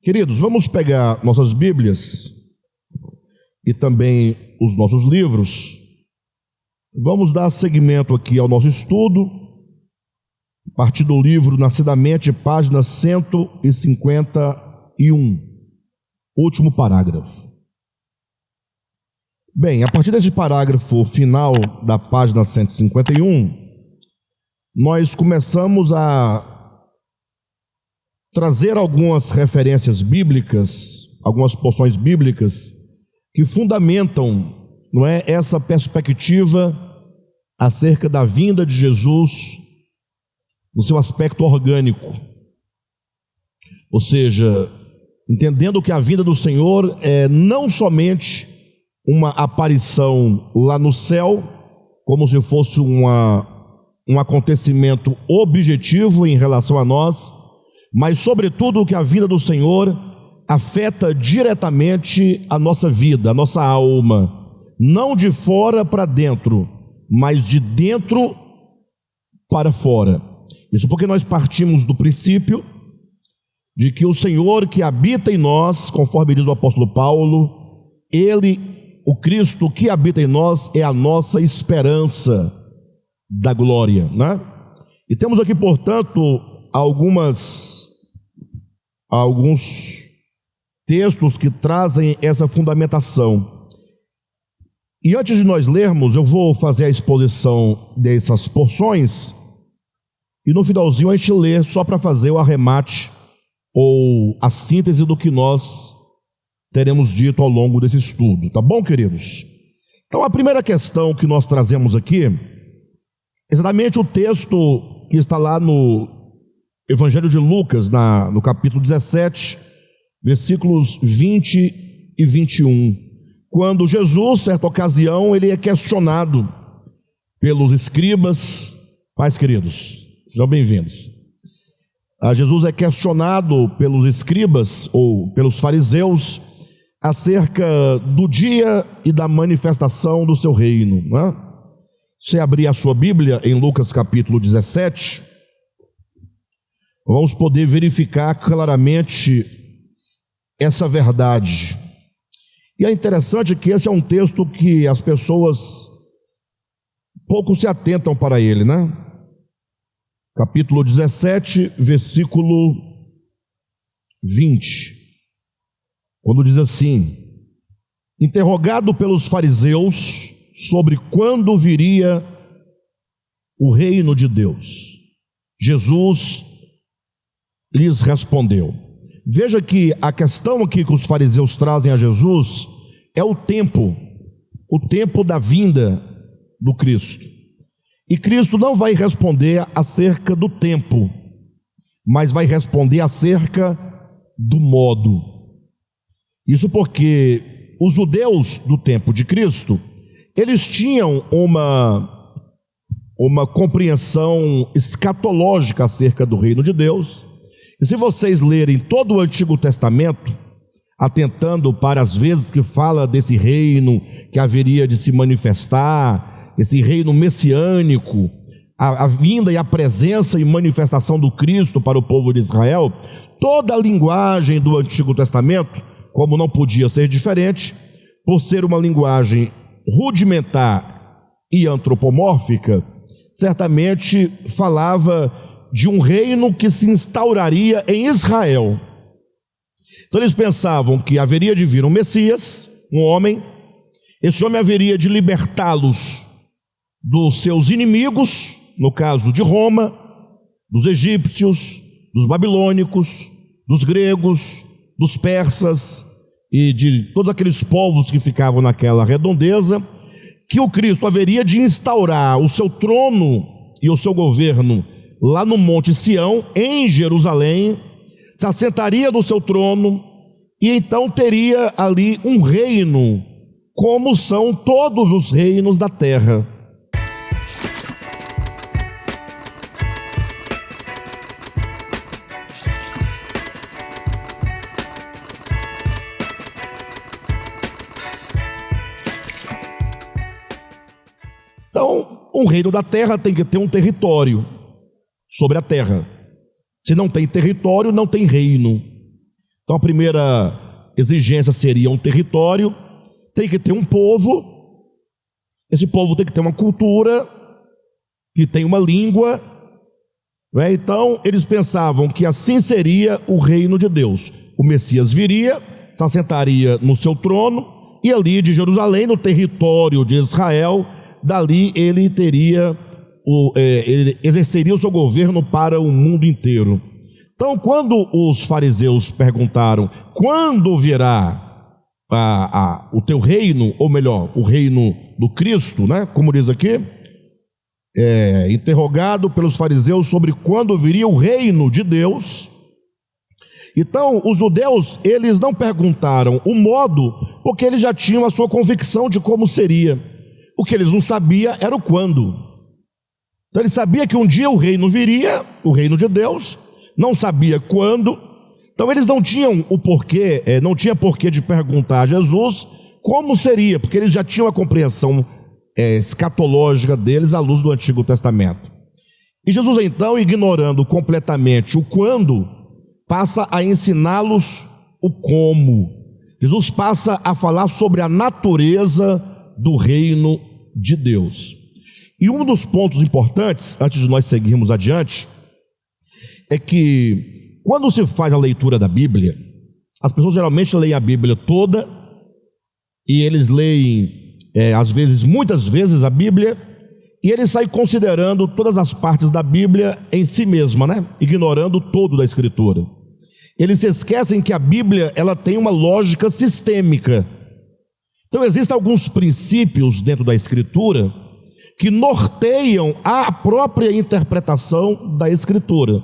Queridos, vamos pegar nossas Bíblias e também os nossos livros. Vamos dar seguimento aqui ao nosso estudo, a partir do livro Nascidamente, página 151, último parágrafo. Bem, a partir desse parágrafo final da página 151, nós começamos a trazer algumas referências bíblicas, algumas porções bíblicas que fundamentam, não é, essa perspectiva acerca da vinda de Jesus no seu aspecto orgânico. Ou seja, entendendo que a vinda do Senhor é não somente uma aparição lá no céu, como se fosse um acontecimento objetivo em relação a nós, mas sobretudo que a vinda do Senhor afeta diretamente a nossa vida, a nossa alma, não de fora para dentro, mas de dentro para fora. Isso porque nós partimos do princípio de que o Senhor que habita em nós, conforme diz o apóstolo Paulo, Ele, o Cristo que habita em nós, é a nossa esperança da glória, né? E temos aqui, portanto, alguns textos que trazem essa fundamentação. E antes de nós lermos, eu vou fazer a exposição dessas porções, e no finalzinho a gente lê só para fazer o arremate ou a síntese do que nós teremos dito ao longo desse estudo, tá bom, queridos? Então, a primeira questão que nós trazemos aqui, exatamente o texto que está lá no Evangelho de Lucas, no capítulo 17, versículos 20 e 21, quando Jesus, certa ocasião, ele é questionado pelos escribas. Pais queridos, sejam bem-vindos. Jesus é questionado pelos escribas ou pelos fariseus acerca do dia e da manifestação do seu reino, né? Se abrir a sua Bíblia em Lucas capítulo 17, vamos poder verificar claramente essa verdade. E é interessante que esse é um texto que as pessoas pouco se atentam para ele, né? Capítulo 17, versículo 20, quando diz assim: interrogado pelos fariseus sobre quando viria o reino de Deus, Jesus lhes respondeu. Veja que a questão aqui que os fariseus trazem a Jesus é o tempo da vinda do Cristo. E Cristo não vai responder acerca do tempo, mas vai responder acerca do modo. Isso porque os judeus do tempo de Cristo, eles tinham uma compreensão escatológica acerca do reino de Deus. E se vocês lerem todo o Antigo Testamento, atentando para as vezes que fala desse reino que haveria de se manifestar, esse reino messiânico, a vinda e a presença e manifestação do Cristo para o povo de Israel, toda a linguagem do Antigo Testamento, como não podia ser diferente, por ser uma linguagem rudimentar e antropomórfica, certamente falava de um reino que se instauraria em Israel. Então eles pensavam que haveria de vir um Messias, um homem. Esse homem haveria de libertá-los dos seus inimigos, no caso de Roma, dos egípcios, dos babilônicos, dos gregos, dos persas e de todos aqueles povos que ficavam naquela redondeza, que o Cristo haveria de instaurar o seu trono e o seu governo lá no Monte Sião, em Jerusalém, se assentaria no seu trono e então teria ali um reino, como são todos os reinos da terra. Então, um reino da terra tem que ter um território sobre a terra. Se não tem território, não tem reino. Então a primeira exigência seria um território, tem que ter um povo, esse povo tem que ter uma cultura, que tem uma língua, né? Então eles pensavam que assim seria o reino de Deus. O Messias viria, se assentaria no seu trono, e ali de Jerusalém, no território de Israel, dali ele ele exerceria o seu governo para o mundo inteiro. Então, quando os fariseus perguntaram, quando virá o teu reino, ou melhor, o reino do Cristo, né? Como diz aqui, interrogado pelos fariseus sobre quando viria o reino de Deus. Então, os judeus, eles não perguntaram o modo, porque eles já tinham a sua convicção de como seria. O que eles não sabiam era o quando. Então, eles sabiam que um dia o reino viria, o reino de Deus, não sabia quando. Então, eles não tinham o porquê, não tinha porquê de perguntar a Jesus como seria, porque eles já tinham a compreensão escatológica deles à luz do Antigo Testamento. E Jesus, então, ignorando completamente o quando, passa a ensiná-los o como. Jesus passa a falar sobre a natureza do reino de Deus. E um dos pontos importantes, antes de nós seguirmos adiante, é que quando se faz a leitura da Bíblia, as pessoas geralmente leem a Bíblia toda, e eles leem, às vezes, muitas vezes a Bíblia, e eles saem considerando todas as partes da Bíblia em si mesma, né? Ignorando todo da Escritura. Eles se esquecem que a Bíblia, ela tem uma lógica sistêmica. Então existem alguns princípios dentro da Escritura que norteiam a própria interpretação da Escritura.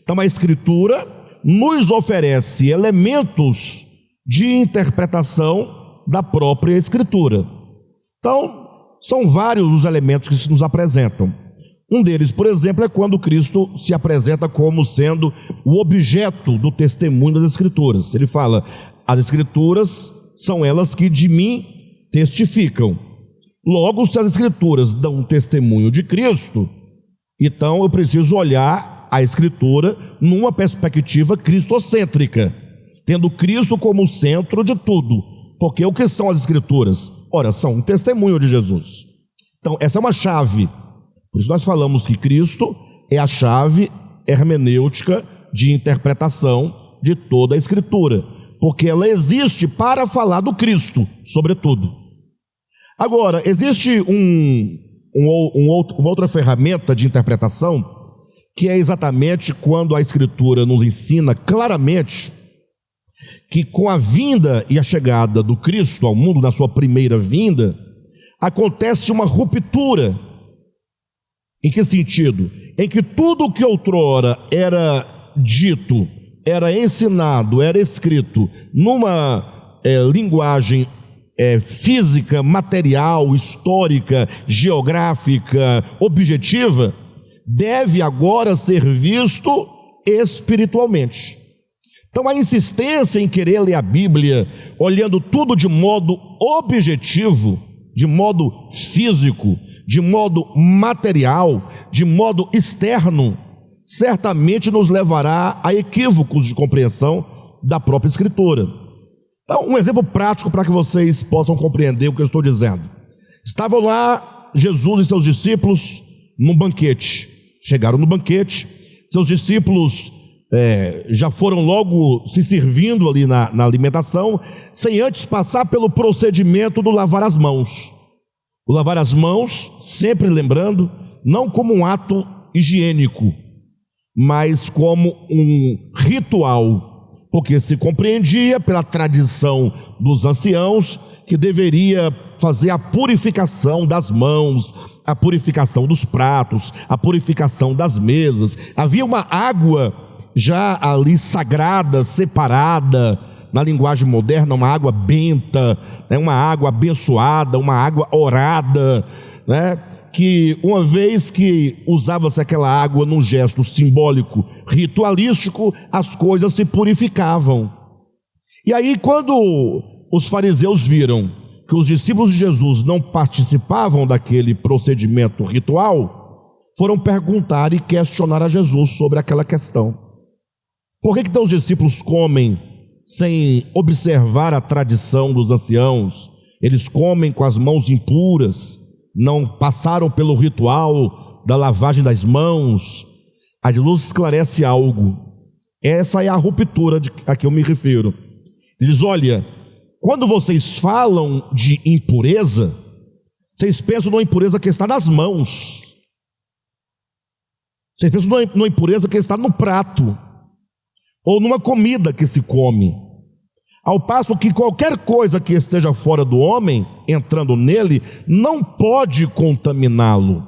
Então a Escritura nos oferece elementos de interpretação da própria Escritura. Então são vários os elementos que se nos apresentam. Um deles, por exemplo, é quando Cristo se apresenta como sendo o objeto do testemunho das Escrituras. Ele fala, as Escrituras são elas que de mim testificam. Logo, se as Escrituras dão um testemunho de Cristo, então eu preciso olhar a Escritura numa perspectiva cristocêntrica, tendo Cristo como o centro de tudo. Porque o que são as Escrituras? Ora, são um testemunho de Jesus. Então, essa é uma chave. Por isso nós falamos que Cristo é a chave hermenêutica de interpretação de toda a Escritura, porque ela existe para falar do Cristo, sobretudo. Agora, existe uma outra ferramenta de interpretação, que é exatamente quando a Escritura nos ensina claramente que com a vinda e a chegada do Cristo ao mundo, na sua primeira vinda, acontece uma ruptura. Em que sentido? Em que tudo o que outrora era dito, era ensinado, era escrito numa linguagem física, material, histórica, geográfica, objetiva, deve agora ser visto espiritualmente. Então a insistência em querer ler a Bíblia olhando tudo de modo objetivo, de modo físico, de modo material, de modo externo, certamente nos levará a equívocos de compreensão da própria Escritura. Então, um exemplo prático para que vocês possam compreender o que eu estou dizendo. Estavam lá Jesus e seus discípulos num banquete. Chegaram no banquete, seus discípulos já foram logo se servindo ali na alimentação, sem antes passar pelo procedimento do lavar as mãos. O lavar as mãos, sempre lembrando, não como um ato higiênico, mas como um ritual, porque se compreendia pela tradição dos anciãos que deveria fazer a purificação das mãos, a purificação dos pratos, a purificação das mesas. Havia uma água já ali sagrada, separada, na linguagem moderna, uma água benta, uma água abençoada, uma água orada, né? Que uma vez que usava-se aquela água num gesto simbólico, ritualístico, as coisas se purificavam. E aí, quando os fariseus viram que os discípulos de Jesus não participavam daquele procedimento ritual, foram perguntar e questionar a Jesus sobre aquela questão. Por que então os discípulos comem sem observar a tradição dos anciãos. Eles comem com as mãos impuras, não passaram pelo ritual da lavagem das mãos. A Jesus esclarece algo. Essa é a ruptura a que eu me refiro. Ele diz: olha, quando vocês falam de impureza, vocês pensam numa impureza que está nas mãos. Vocês pensam numa impureza que está no prato, ou numa comida que se come. Ao passo que qualquer coisa que esteja fora do homem, entrando nele, não pode contaminá-lo.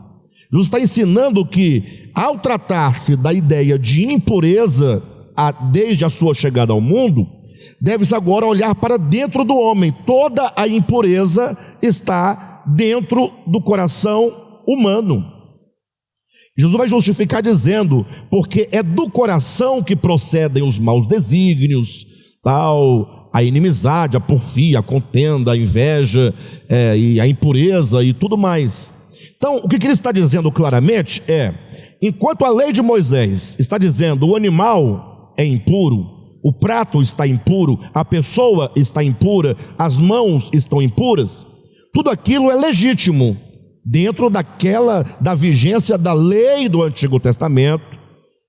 Jesus está ensinando que, ao tratar-se da ideia de impureza desde a sua chegada ao mundo, deve-se agora olhar para dentro do homem. Toda a impureza está dentro do coração humano. Jesus vai justificar dizendo, porque é do coração que procedem os maus desígnios, a inimizade, a porfia, a contenda, a inveja, e a impureza e tudo mais. Então, o que ele está dizendo claramente é: enquanto a lei de Moisés está dizendo o animal é impuro, o prato está impuro, a pessoa está impura, as mãos estão impuras, tudo aquilo é legítimo dentro da vigência da lei do Antigo Testamento,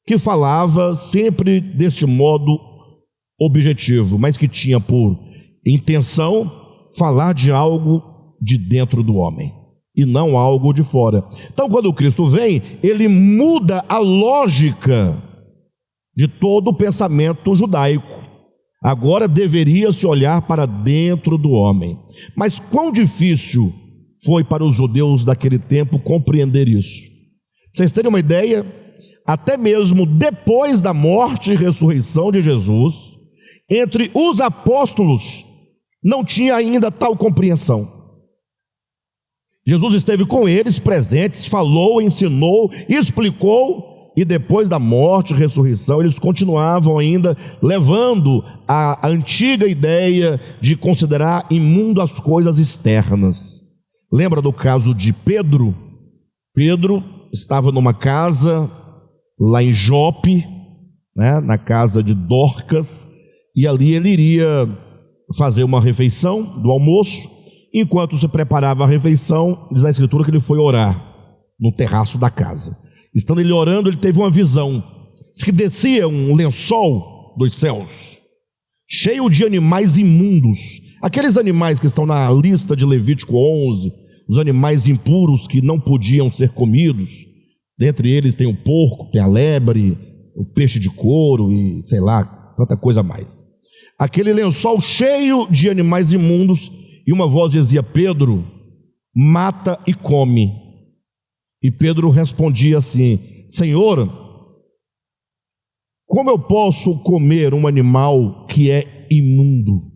que falava sempre deste modo objetivo, mas que tinha por intenção falar de algo de dentro do homem e não algo de fora. Então, quando Cristo vem, ele muda a lógica de todo o pensamento judaico. Agora deveria se olhar para dentro do homem. Mas quão difícil foi para os judeus daquele tempo compreender isso. Vocês terem uma ideia, até mesmo depois da morte e ressurreição de Jesus, entre os apóstolos não tinha ainda tal compreensão. Jesus esteve com eles presentes, falou, ensinou, explicou, e depois da morte e ressurreição eles continuavam ainda levando a antiga ideia de considerar imundo as coisas externas. Lembra do caso de Pedro? Pedro estava numa casa lá em Jope, na casa de Dorcas, e ali ele iria fazer uma refeição do almoço. Enquanto se preparava a refeição, diz a Escritura que ele foi orar no terraço da casa. Estando ele orando, ele teve uma visão. Diz que descia um lençol dos céus, cheio de animais imundos. Aqueles animais que estão na lista de Levítico 11, os animais impuros que não podiam ser comidos. Dentre eles tem o porco, tem a lebre, o peixe de couro e sei lá, tanta coisa mais. Aquele lençol cheio de animais imundos, e uma voz dizia: Pedro, mata e come. E Pedro respondia assim: Senhor, como eu posso comer um animal que é imundo?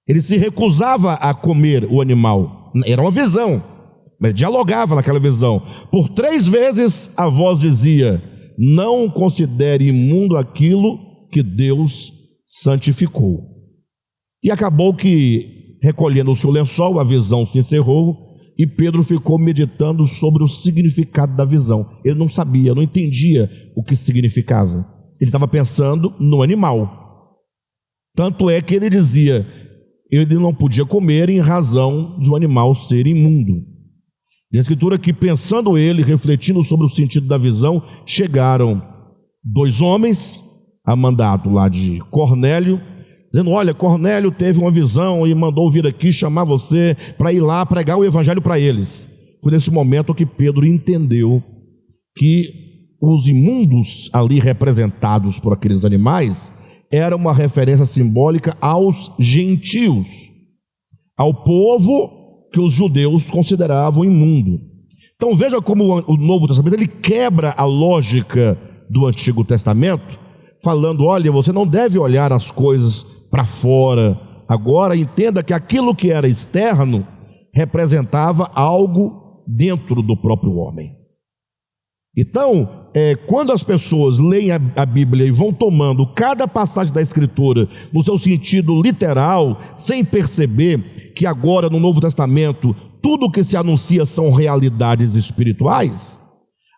Ele se recusava a comer o animal. Era uma visão, mas dialogava naquela visão. Por 3 vezes a voz dizia: não considere imundo aquilo que Deus santificou. E acabou que, recolhendo o seu lençol, a visão se encerrou, e Pedro ficou meditando sobre o significado da visão. Ele não sabia, não entendia o que significava. Ele estava pensando no animal. Tanto é que ele dizia, ele não podia comer em razão de um animal ser imundo. Diz a Escritura que, pensando ele, refletindo sobre o sentido da visão, chegaram 2 homens, a mandado lá de Cornélio, dizendo: olha, Cornélio teve uma visão e mandou vir aqui chamar você para ir lá pregar o evangelho para eles. Foi nesse momento que Pedro entendeu que os imundos ali representados por aqueles animais era uma referência simbólica aos gentios, ao povo que os judeus consideravam imundo. Então veja como o Novo Testamento ele quebra a lógica do Antigo Testamento, falando: olha, você não deve olhar as coisas para fora. Agora entenda que aquilo que era externo representava algo dentro do próprio homem. Então, quando as pessoas leem a Bíblia e vão tomando cada passagem da Escritura no seu sentido literal, sem perceber que agora no Novo Testamento tudo o que se anuncia são realidades espirituais,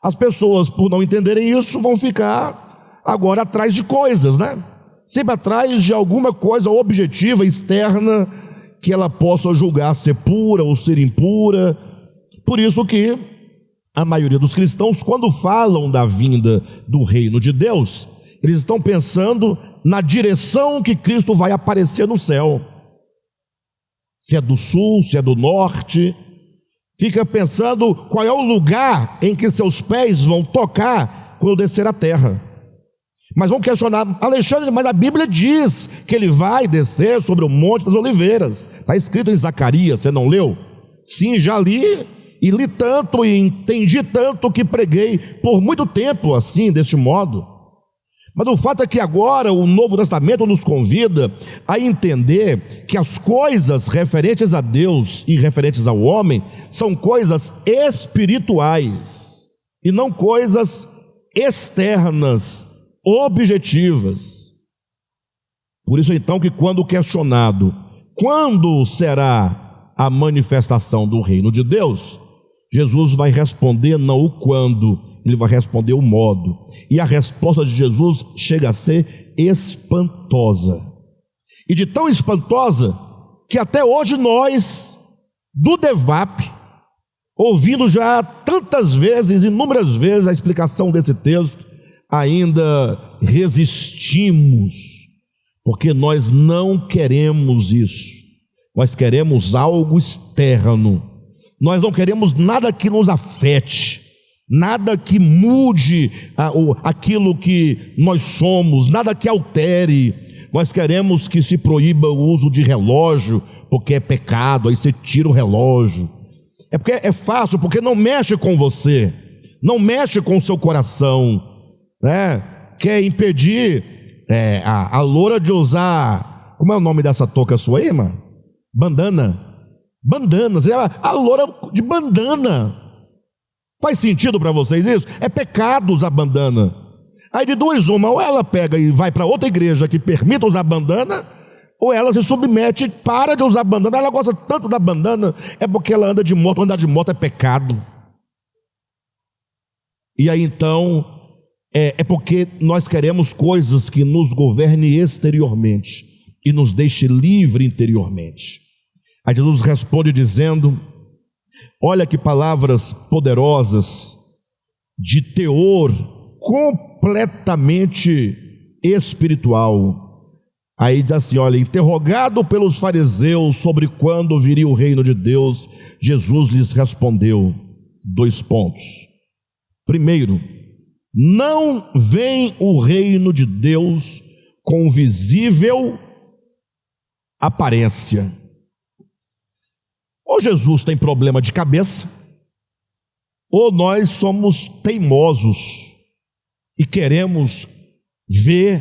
as pessoas, por não entenderem isso, vão ficar agora atrás de coisas, sempre atrás de alguma coisa objetiva, externa, que ela possa julgar ser pura ou ser impura. Por isso que a maioria dos cristãos, quando falam da vinda do reino de Deus, eles estão pensando na direção que Cristo vai aparecer no céu. Se é do sul, se é do norte, fica pensando qual é o lugar em que seus pés vão tocar quando descer a terra. Mas vão questionar: Alexandre, mas a Bíblia diz que ele vai descer sobre o Monte das Oliveiras. Está escrito em Zacarias, você não leu? Sim, já li, e li tanto e entendi tanto que preguei por muito tempo assim, deste modo. Mas o fato é que agora o Novo Testamento nos convida a entender que as coisas referentes a Deus e referentes ao homem são coisas espirituais e não coisas externas, objetivas. Por isso então que quando questionado quando será a manifestação do reino de Deus, Jesus vai responder não o quando, ele vai responder o modo. E a resposta de Jesus chega a ser espantosa, e de tão espantosa que até hoje nós do DEVAP, ouvindo já tantas vezes, inúmeras vezes a explicação desse texto, ainda resistimos, porque nós não queremos isso. Nós queremos algo externo, nós não queremos nada que nos afete, nada que mude aquilo que nós somos, nada que altere. Nós queremos que se proíba o uso de relógio, porque é pecado, aí você tira o relógio. É porque é fácil, porque não mexe com você, não mexe com o seu coração, né? Quer impedir a loura de usar, como é o nome dessa touca sua aí, irmã? Bandana. A loura de bandana. Faz sentido para vocês isso? É pecado usar bandana. Aí de duas uma, ou ela pega e vai para outra igreja que permita usar bandana, ou ela se submete e para de usar bandana. Ela gosta tanto da bandana, é porque ela anda de moto. Andar de moto é pecado. E aí então é porque nós queremos coisas que nos governe exteriormente e nos deixe livre interiormente. Aí Jesus responde dizendo: olha que palavras poderosas, de teor completamente espiritual. Aí diz assim, olha: interrogado pelos fariseus sobre quando viria o reino de Deus, Jesus lhes respondeu, 2 pontos. Primeiro, não vem o reino de Deus com visível aparência. Ou Jesus tem problema de cabeça, ou nós somos teimosos e queremos ver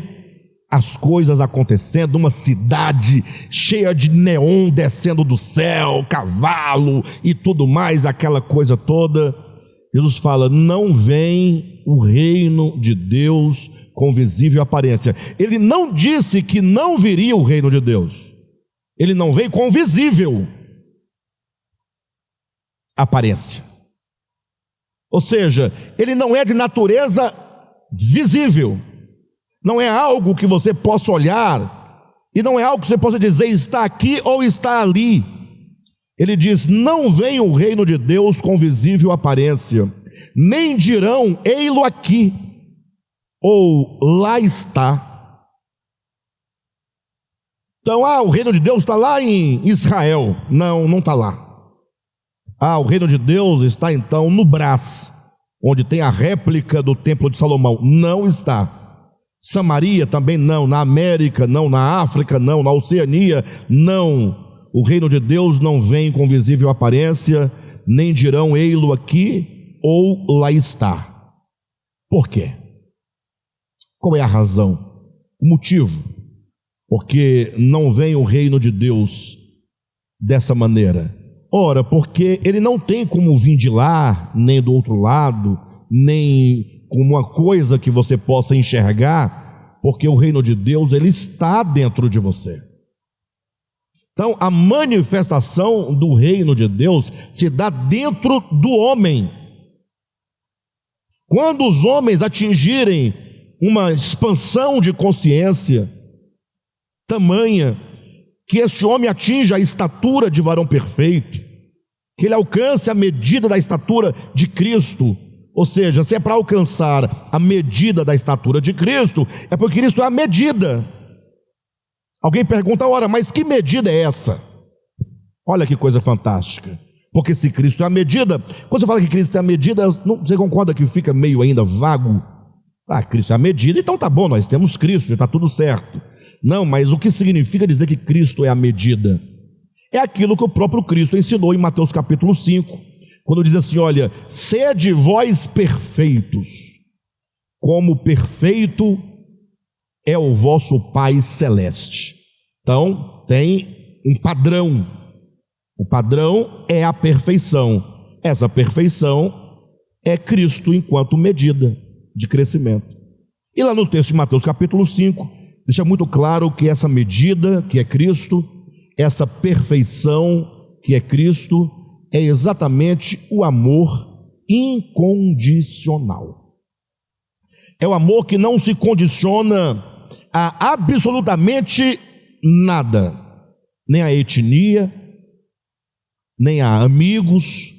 as coisas acontecendo, uma cidade cheia de neon descendo do céu, cavalo e tudo mais, aquela coisa toda. Jesus fala: não vem o reino de Deus com visível aparência. Ele não disse que não viria o reino de Deus, ele não vem com visível aparência. Ou seja, ele não é de natureza visível, não é algo que você possa olhar, e não é algo que você possa dizer está aqui ou está ali. Ele diz: não vem o reino de Deus com visível aparência, nem dirão ei-lo aqui, ou lá está. Então, o reino de Deus está lá em Israel. Não, não está lá. O reino de Deus está então no Brás, onde tem a réplica do templo de Salomão. Não está. Samaria também não. Na América não. Na África não. Na Oceania não. O reino de Deus não vem com visível aparência, nem dirão ei-lo aqui ou lá está. Por quê? Qual é a razão? O motivo? Porque não vem o reino de Deus dessa maneira. Ora, porque ele não tem como vir de lá, nem do outro lado, nem como uma coisa que você possa enxergar, porque o reino de Deus, ele está dentro de você. Então, a manifestação do reino de Deus se dá dentro do homem. Quando os homens atingirem uma expansão de consciência, tamanha, que este homem atinja a estatura de varão perfeito, que ele alcance a medida da estatura de Cristo. Ou seja, se é para alcançar a medida da estatura de Cristo, é porque Cristo é a medida. Alguém pergunta, ora, mas que medida é essa? Olha que coisa fantástica. Porque se Cristo é a medida, quando você fala que Cristo é a medida, você concorda que fica meio ainda vago? Cristo é a medida, então tá bom, nós temos Cristo, está tudo certo. Não, mas o que significa dizer que Cristo é a medida? É aquilo que o próprio Cristo ensinou em Mateus capítulo 5, quando diz assim, olha, sede vós perfeitos, como perfeito é o vosso Pai Celeste. Então, tem um padrão. O padrão é a perfeição. Essa perfeição é Cristo enquanto medida de crescimento. E lá no texto de Mateus capítulo 5, deixa muito claro que essa medida, que é Cristo, essa perfeição, que é Cristo, é exatamente o amor incondicional. É o amor que não se condiciona a absolutamente nada, nem a etnia, nem a amigos,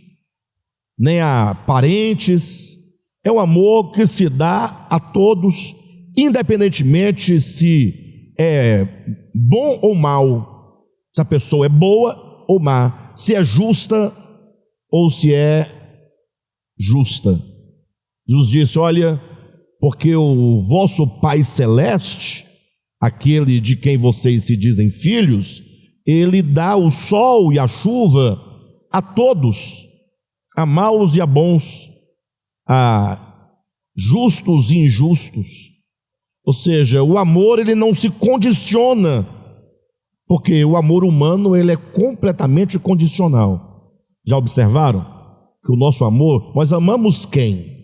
nem a parentes. É o amor que se dá a todos, independentemente se é bom ou mal, se a pessoa é boa ou má, se é justa ou se é justa. Jesus disse, olha, porque o vosso Pai Celeste, aquele de quem vocês se dizem filhos, ele dá o sol e a chuva a todos, a maus e a bons, a justos e injustos. Ou seja, o amor ele não se condiciona, porque o amor humano ele é completamente condicional. Já observaram que o nosso amor, nós amamos quem?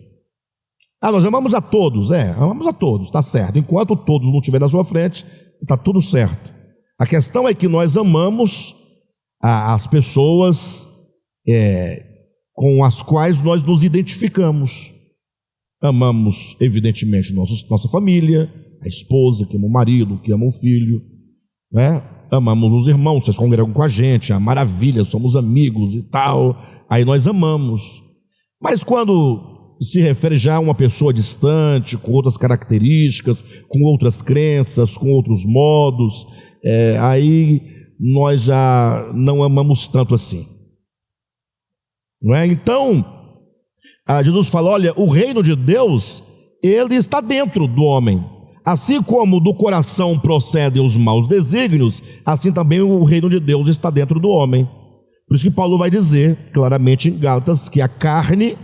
Nós amamos a todos, amamos a todos, está certo. Enquanto todos não estiverem na sua frente, está tudo certo. A questão é que nós amamos as pessoas com as quais nós nos identificamos. Amamos, evidentemente, nossa família, a esposa que ama o marido, que ama o filho, né? Amamos os irmãos, vocês congregam com a gente, a maravilha, somos amigos e tal, aí nós amamos. Mas quando se refere já a uma pessoa distante, com outras características, com outras crenças, com outros modos, aí nós já não amamos tanto assim, não é? Então, Jesus fala, olha, o reino de Deus, ele está dentro do homem. Assim como do coração procedem os maus desígnios, assim também o reino de Deus está dentro do homem. Por isso que Paulo vai dizer claramente em Gálatas que a carne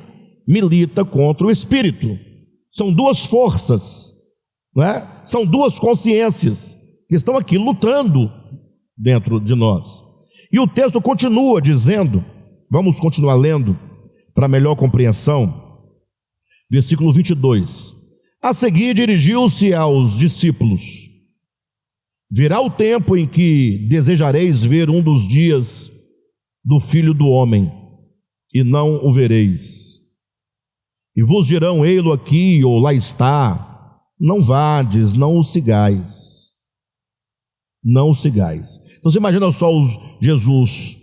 milita contra o espírito. São duas forças, não é? São duas consciências que estão aqui lutando dentro de nós. E o texto continua dizendo, vamos continuar lendo para melhor compreensão, versículo 22. A seguir dirigiu-se aos discípulos: virá o tempo em que desejareis ver um dos dias do Filho do Homem, e não o vereis. E vos dirão, ei-lo aqui, ou lá está. Não vades, não o sigais. Não o sigais. Então você imagina só, Jesus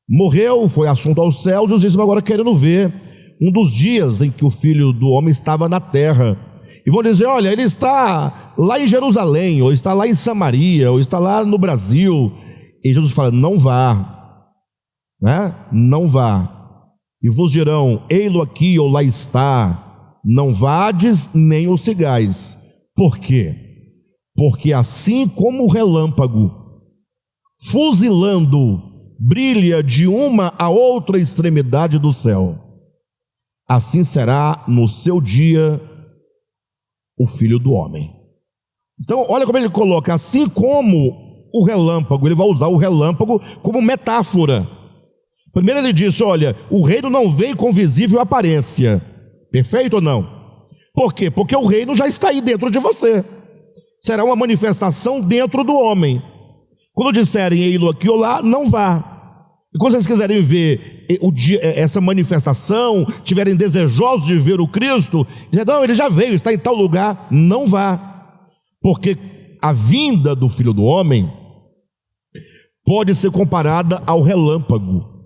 morreu, foi assunto aos céus, e os discípulos agora querendo ver um dos dias em que o Filho do Homem estava na terra. E vão dizer, olha, ele está lá em Jerusalém, ou está lá em Samaria, ou está lá no Brasil. E Jesus fala, não vá, né? Não vá. E vos dirão, ei-lo aqui, ou lá está. Não vades, nem o sigais. Por quê? Porque assim como o relâmpago, fuzilando, brilha de uma a outra extremidade do céu, assim será no seu dia o Filho do Homem. Então olha como ele coloca, assim como o relâmpago, ele vai usar o relâmpago como metáfora. Primeiro ele disse, olha, o reino não vem com visível aparência, perfeito ou não? Por quê? Porque o reino já está aí dentro de você, será uma manifestação dentro do homem. Quando disserem ei-lo aqui ou lá, não vá. E quando vocês quiserem ver essa manifestação, tiverem desejosos de ver o Cristo, dizem, não, ele já veio, está em tal lugar, não vá. Porque a vinda do Filho do Homem pode ser comparada ao relâmpago.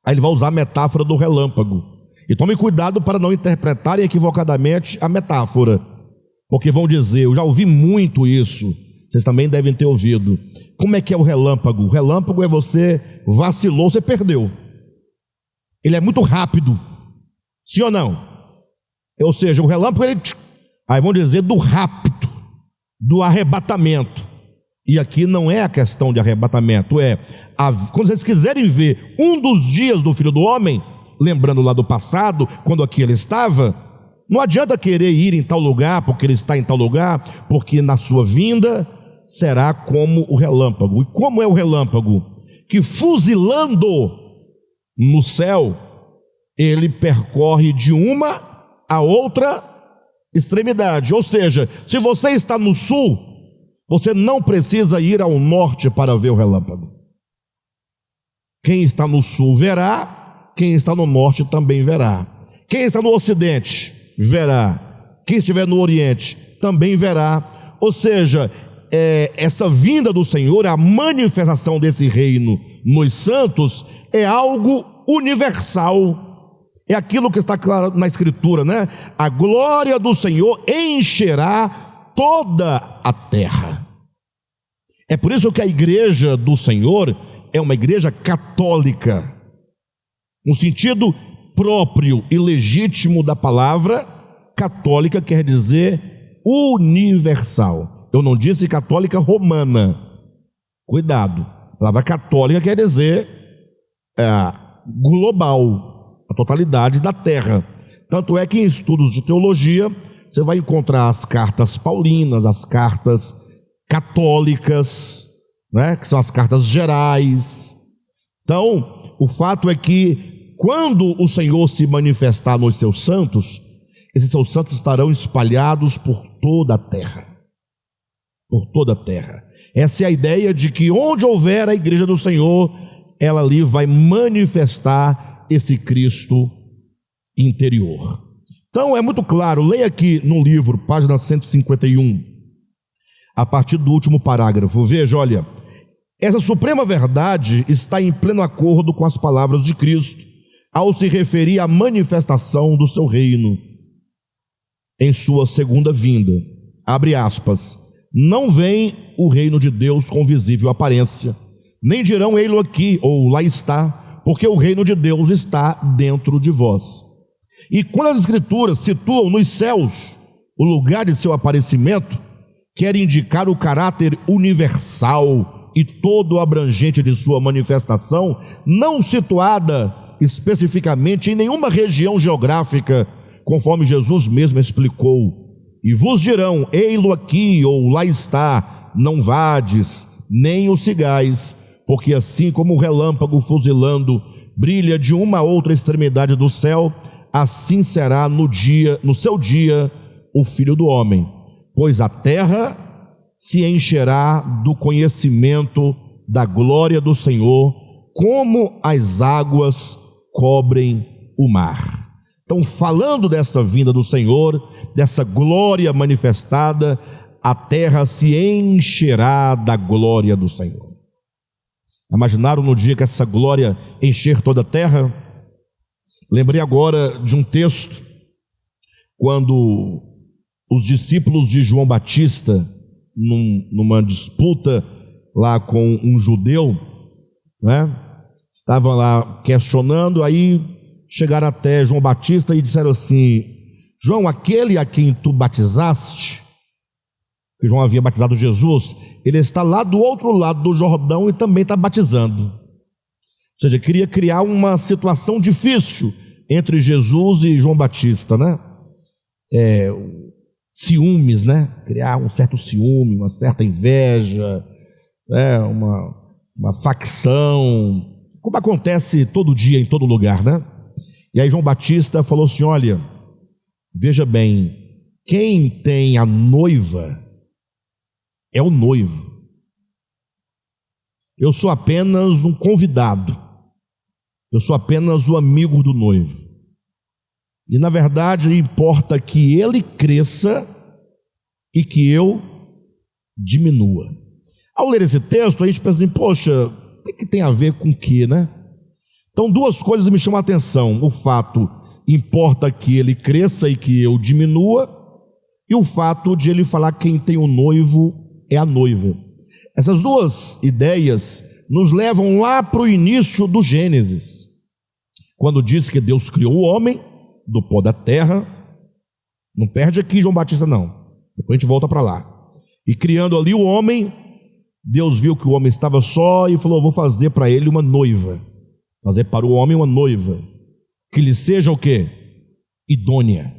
Aí ele vai usar a metáfora do relâmpago. E tome cuidado para não interpretarem equivocadamente a metáfora, porque vão dizer, eu já ouvi muito isso, vocês também devem ter ouvido. Como é que é o relâmpago? O relâmpago é você vacilou, você perdeu. Ele é muito rápido, sim ou não? Ou seja, o relâmpago, aí vão dizer do rápido, do arrebatamento. E aqui não é a questão de arrebatamento, quando vocês quiserem ver um dos dias do Filho do Homem, lembrando lá do passado, quando aqui ele estava, não adianta querer ir em tal lugar, porque ele está em tal lugar, porque na sua vinda será como o relâmpago. E como é o relâmpago? Que fuzilando no céu, ele percorre de uma a outra extremidade. Ou seja, se você está no sul, você não precisa ir ao norte para ver o relâmpago. Quem está no sul verá, quem está no norte também verá. Quem está no ocidente verá, quem estiver no oriente também verá. Ou seja, essa vinda do Senhor, a manifestação desse reino nos santos, é algo universal. É aquilo que está claro na Escritura, né? A glória do Senhor encherá toda a terra. É por isso que a igreja do Senhor é uma igreja católica, no sentido próprio e legítimo da palavra. Católica quer dizer universal. Eu não disse católica romana, cuidado, a palavra católica quer dizer global, a totalidade da terra. Tanto é que em estudos de teologia você vai encontrar as cartas paulinas, as cartas católicas, né, que são as cartas gerais. Então, o fato é que quando o Senhor se manifestar nos seus santos, esses seus santos estarão espalhados por toda a terra. Por toda a terra. Essa é a ideia de que onde houver a igreja do Senhor, ela ali vai manifestar esse Cristo interior. Então é muito claro, leia aqui no livro, página 151, a partir do último parágrafo, veja, olha, essa suprema verdade está em pleno acordo com as palavras de Cristo, ao se referir à manifestação do seu reino, em sua segunda vinda, abre aspas, não vem o reino de Deus com visível aparência, nem dirão ei-lo aqui, ou lá está, porque o reino de Deus está dentro de vós. E quando as Escrituras situam nos céus o lugar de seu aparecimento, quer indicar o caráter universal e todo abrangente de sua manifestação, não situada especificamente em nenhuma região geográfica, conforme Jesus mesmo explicou. E vos dirão, ei-lo aqui, ou lá está, não vades, nem o sigais, porque assim como o relâmpago fuzilando brilha de uma a outra extremidade do céu, assim será no seu dia o Filho do Homem, pois a terra se encherá do conhecimento da glória do Senhor, como as águas cobrem o mar. Então, falando dessa vinda do Senhor, dessa glória manifestada, a terra se encherá da glória do Senhor. Imaginaram no dia que essa glória encher toda a terra? Lembrei agora de um texto, quando os discípulos de João Batista, numa disputa lá com um judeu, né, estavam lá questionando, aí chegaram até João Batista e disseram assim, João, aquele a quem tu batizaste, que João havia batizado Jesus, ele está lá do outro lado do Jordão e também está batizando. Ou seja, queria criar uma situação difícil entre Jesus e João Batista, né? Ciúmes, né? Criar um certo ciúme, uma certa inveja, né? Uma facção, como acontece todo dia em todo lugar, né? E aí João Batista falou assim, olha, veja bem, quem tem a noiva é o noivo. Eu sou apenas um convidado. Eu sou apenas o amigo do noivo. E na verdade importa que ele cresça e que eu diminua. Ao ler esse texto, a gente pensa assim, poxa, o que tem a ver com o quê, né? Então, duas coisas me chamam a atenção. O fato, importa que ele cresça e que eu diminua, e o fato de ele falar que quem tem o noivo é a noiva. Essas duas ideias nos levam lá para o início do Gênesis, quando diz que Deus criou o homem do pó da terra. Não perde aqui, João Batista, não. Depois a gente volta para lá. E criando ali o homem, Deus viu que o homem estava só e falou, vou fazer para ele uma noiva. Fazer para o homem uma noiva, que lhe seja o quê? Idônea.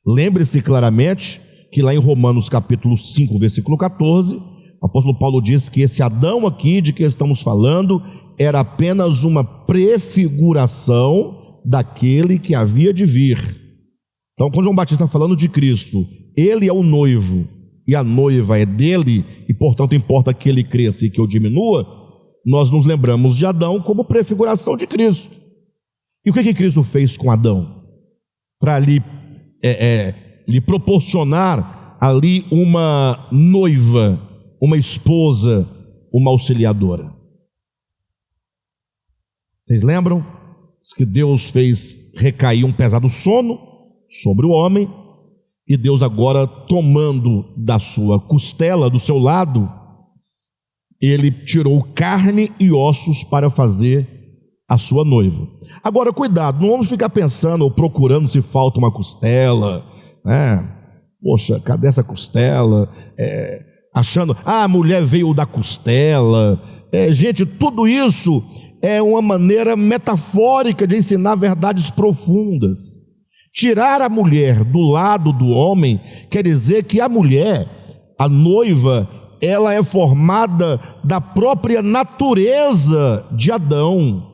Lembre-se claramente que lá em Romanos capítulo 5, versículo 14, o apóstolo Paulo diz que esse Adão aqui de que estamos falando era apenas uma prefiguração daquele que havia de vir. Então, quando João Batista está falando de Cristo, ele é o noivo e a noiva é dele, e portanto importa que ele cresça e que eu diminua, nós nos lembramos de Adão como prefiguração de Cristo. E o que Cristo fez com Adão? Para lhe proporcionar ali uma noiva, uma esposa, uma auxiliadora. Vocês lembram? Diz que Deus fez recair um pesado sono sobre o homem, e Deus agora, tomando da sua costela, do seu lado, ele tirou carne e ossos para fazer a sua noiva. Agora, cuidado, não vamos ficar pensando ou procurando se falta uma costela, né? Poxa, cadê essa costela? Achando, a mulher veio da costela. Gente, tudo isso é uma maneira metafórica de ensinar verdades profundas. Tirar a mulher do lado do homem quer dizer que a mulher, a noiva, ela é formada da própria natureza de Adão.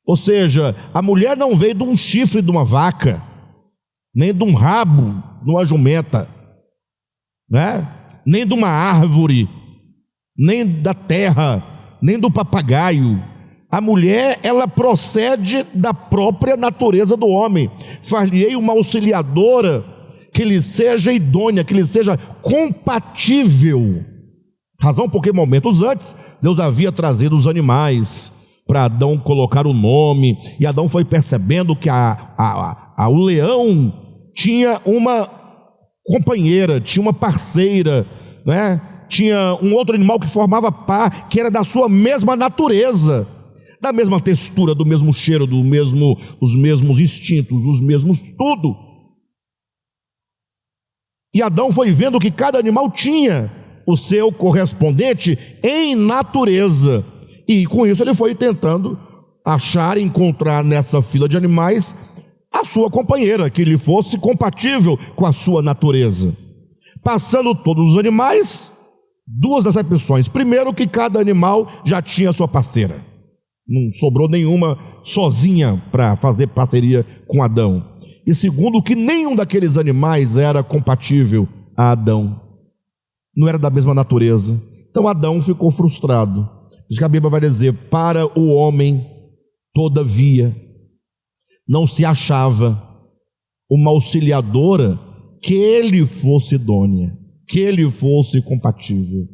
Ou seja, a mulher não veio de um chifre de uma vaca, nem de um rabo de uma jumenta, né? Nem de uma árvore, nem da terra, nem do papagaio. A mulher, ela procede da própria natureza do homem. Far-lhe-ei uma auxiliadora que lhe seja idônea, que lhe seja compatível. Razão porque momentos antes Deus havia trazido os animais para Adão colocar o nome, e Adão foi percebendo que o leão tinha uma companheira, tinha uma parceira, né? Tinha um outro animal que formava par, que era da sua mesma natureza, da mesma textura, do mesmo cheiro, os mesmos instintos, os mesmos tudo. E Adão foi vendo que cada animal tinha o seu correspondente em natureza, e com isso ele foi tentando encontrar nessa fila de animais a sua companheira, que lhe fosse compatível com a sua natureza. Passando todos os animais, duas decepções. Primeiro, que cada animal já tinha sua parceira, não sobrou nenhuma sozinha para fazer parceria com Adão. E segundo, que nenhum daqueles animais era compatível a Adão, não era da mesma natureza. Então Adão ficou frustrado. Diz que a Bíblia vai dizer, para o homem, todavia, não se achava uma auxiliadora que ele fosse idônea, que ele fosse compatível.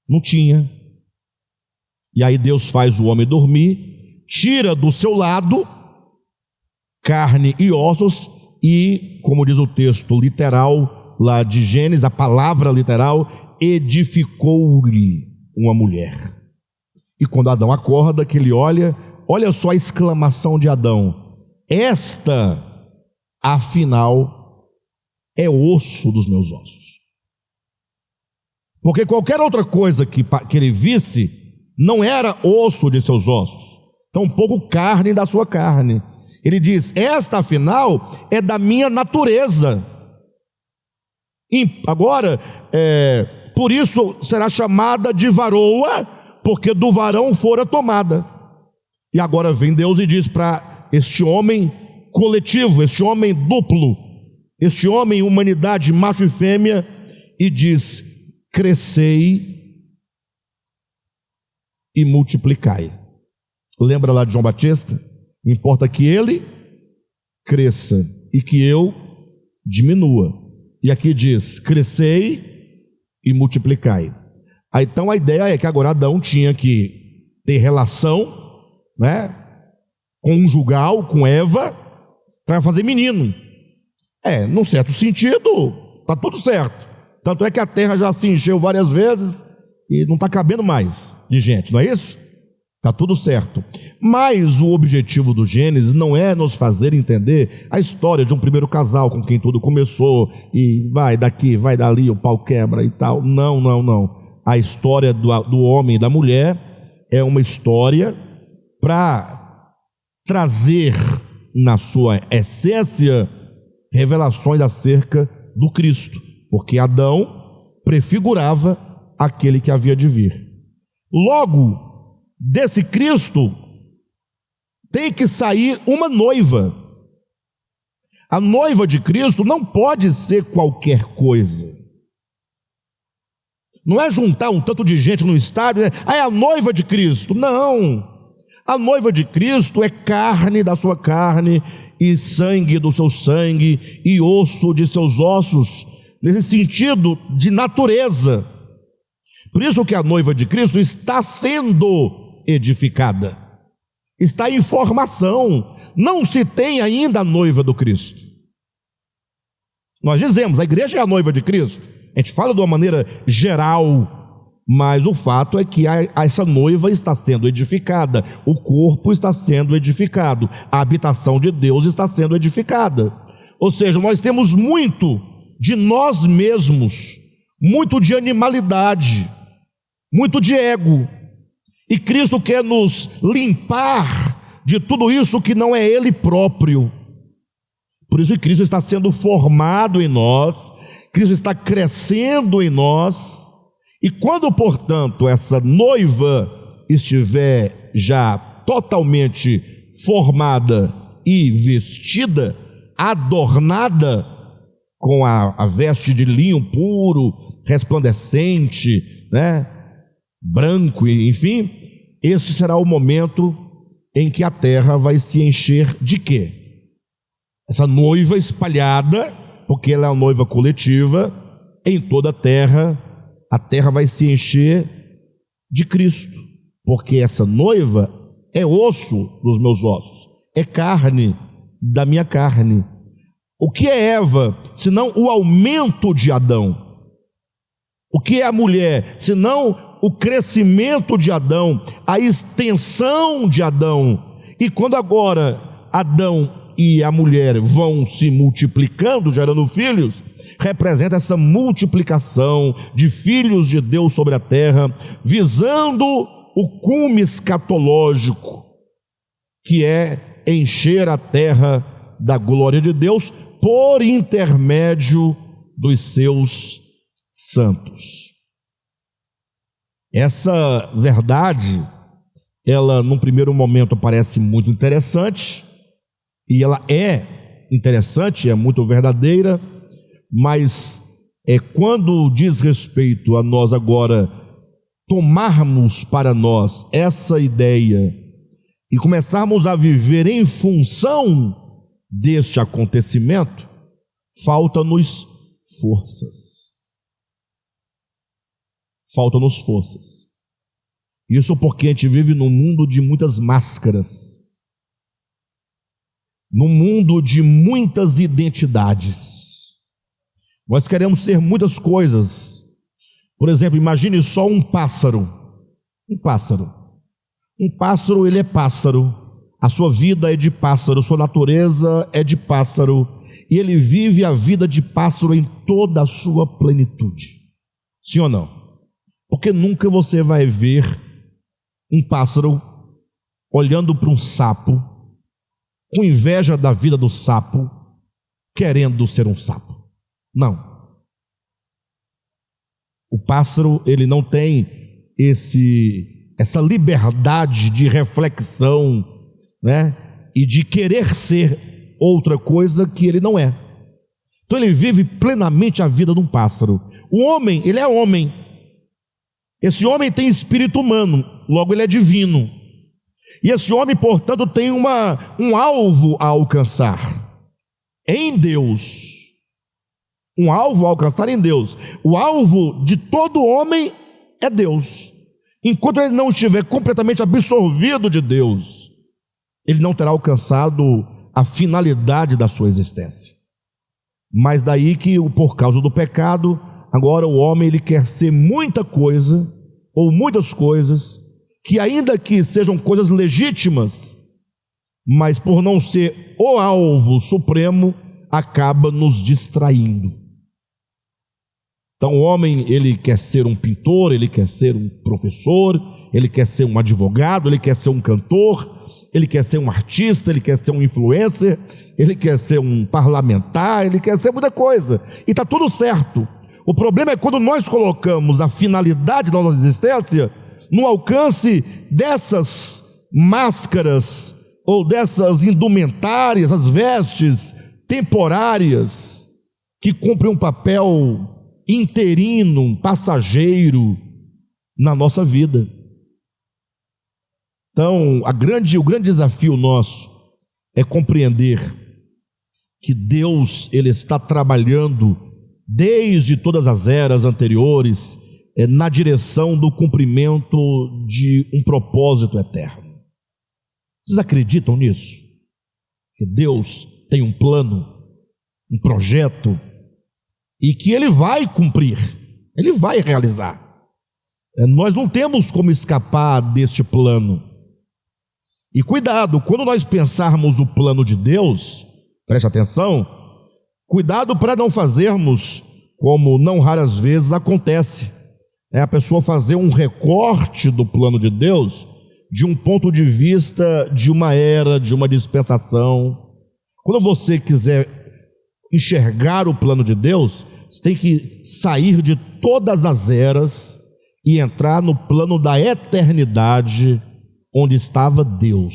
Não tinha. E aí Deus faz o homem dormir, tira do seu lado carne e ossos, e, como diz o texto literal lá de Gênesis, a palavra literal, edificou-lhe uma mulher. E quando Adão acorda, que ele olha só a exclamação de Adão: esta, afinal, é osso dos meus ossos. Porque qualquer outra coisa que ele visse não era osso de seus ossos, tampouco carne da sua carne. Ele diz, esta afinal é da minha natureza. E agora, por isso será chamada de varoa, porque do varão fora tomada. E agora vem Deus e diz para este homem coletivo, este homem duplo, este homem humanidade, macho e fêmea, e diz, crescei e multiplicai. Lembra lá de João Batista? Importa que ele cresça e que eu diminua. E aqui diz, crescei e multiplicai. Aí, então a ideia é que agora Adão tinha que ter relação, né, conjugal com Eva para fazer menino. Num certo sentido, está tudo certo. Tanto é que a terra já se encheu várias vezes e não está cabendo mais de gente, não é isso? Está tudo certo. Mas o objetivo do Gênesis não é nos fazer entender a história de um primeiro casal com quem tudo começou e vai daqui, vai dali, o pau quebra e tal. Não, não, não. A história do homem e da mulher é uma história para trazer na sua essência revelações acerca do Cristo, porque Adão prefigurava aquele que havia de vir. Logo, desse Cristo tem que sair uma noiva. A noiva de Cristo não pode ser qualquer coisa. Não é juntar um tanto de gente no estádio, né? É a noiva de Cristo. Não. A noiva de Cristo é carne da sua carne e sangue do seu sangue e osso de seus ossos, nesse sentido de natureza. Por isso que a noiva de Cristo está sendo edificada, está em formação. Não se tem ainda a noiva do Cristo. Nós dizemos, a igreja é a noiva de Cristo. A gente fala de uma maneira geral, mas o fato é que essa noiva está sendo edificada, o corpo está sendo edificado, a habitação de Deus está sendo edificada. Ou seja, nós temos muito de nós mesmos, muito de animalidade, muito de ego, e Cristo quer nos limpar de tudo isso que não é Ele próprio. Por isso que Cristo está sendo formado em nós, Cristo está crescendo em nós, e quando, portanto, essa noiva estiver já totalmente formada e vestida, adornada com a veste de linho puro, resplandecente, né, branco, enfim, esse será o momento em que a terra vai se encher de quê? Essa noiva espalhada, porque ela é uma noiva coletiva, em toda a terra vai se encher de Cristo, porque essa noiva é osso dos meus ossos, é carne da minha carne. O que é Eva, senão o aumento de Adão? O que é a mulher, senão o crescimento de Adão, a extensão de Adão? E quando agora Adão e a mulher vão se multiplicando, gerando filhos, representa essa multiplicação de filhos de Deus sobre a terra, visando o cume escatológico, que é encher a terra da glória de Deus por intermédio dos seus santos. Essa verdade, ela num primeiro momento parece muito interessante, e ela é interessante, é muito verdadeira, mas quando diz respeito a nós agora tomarmos para nós essa ideia e começarmos a viver em função deste acontecimento, falta-nos forças. Faltam-nos forças. Isso porque a gente vive num mundo de muitas máscaras, num mundo de muitas identidades. Nós queremos ser muitas coisas. Por exemplo, imagine só um pássaro. Um pássaro, ele é pássaro. A sua vida é de pássaro, sua natureza é de pássaro, e ele vive a vida de pássaro em toda a sua plenitude. Sim ou não? Porque nunca você vai ver um pássaro olhando para um sapo, com inveja da vida do sapo, querendo ser um sapo. Não. O pássaro, ele não tem essa liberdade de reflexão, né? E de querer ser outra coisa que ele não é. Então ele vive plenamente a vida de um pássaro. O homem, ele é homem. Esse homem tem espírito humano, logo ele é divino. E esse homem, portanto, tem um alvo a alcançar em Deus. Um alvo a alcançar em Deus. O alvo de todo homem é Deus. Enquanto ele não estiver completamente absorvido de Deus, ele não terá alcançado a finalidade da sua existência. Mas daí que, por causa do pecado, agora o homem ele quer ser muita coisa, ou muitas coisas, que ainda que sejam coisas legítimas, mas por não ser o alvo supremo, acaba nos distraindo. Então o homem, ele quer ser um pintor, ele quer ser um professor, ele quer ser um advogado, ele quer ser um cantor, ele quer ser um artista, ele quer ser um influencer, ele quer ser um parlamentar, ele quer ser muita coisa, e está tudo certo. O problema é quando nós colocamos a finalidade da nossa existência no alcance dessas máscaras, ou dessas indumentárias, as vestes temporárias, que cumprem um papel interino, passageiro na nossa vida. Então, o grande desafio nosso é compreender que Deus, ele está trabalhando desde todas as eras anteriores na direção do cumprimento de um propósito eterno. Vocês acreditam nisso? Que Deus tem um plano, um projeto, e que ele vai cumprir, ele vai realizar. Nós não temos como escapar deste plano. E cuidado, quando nós pensarmos o plano de Deus, preste atenção, cuidado para não fazermos como não raras vezes acontece, a pessoa fazer um recorte do plano de Deus de um ponto de vista de uma era, de uma dispensação. Quando você quiser enxergar o plano de Deus, você tem que sair de todas as eras e entrar no plano da eternidade, onde estava Deus.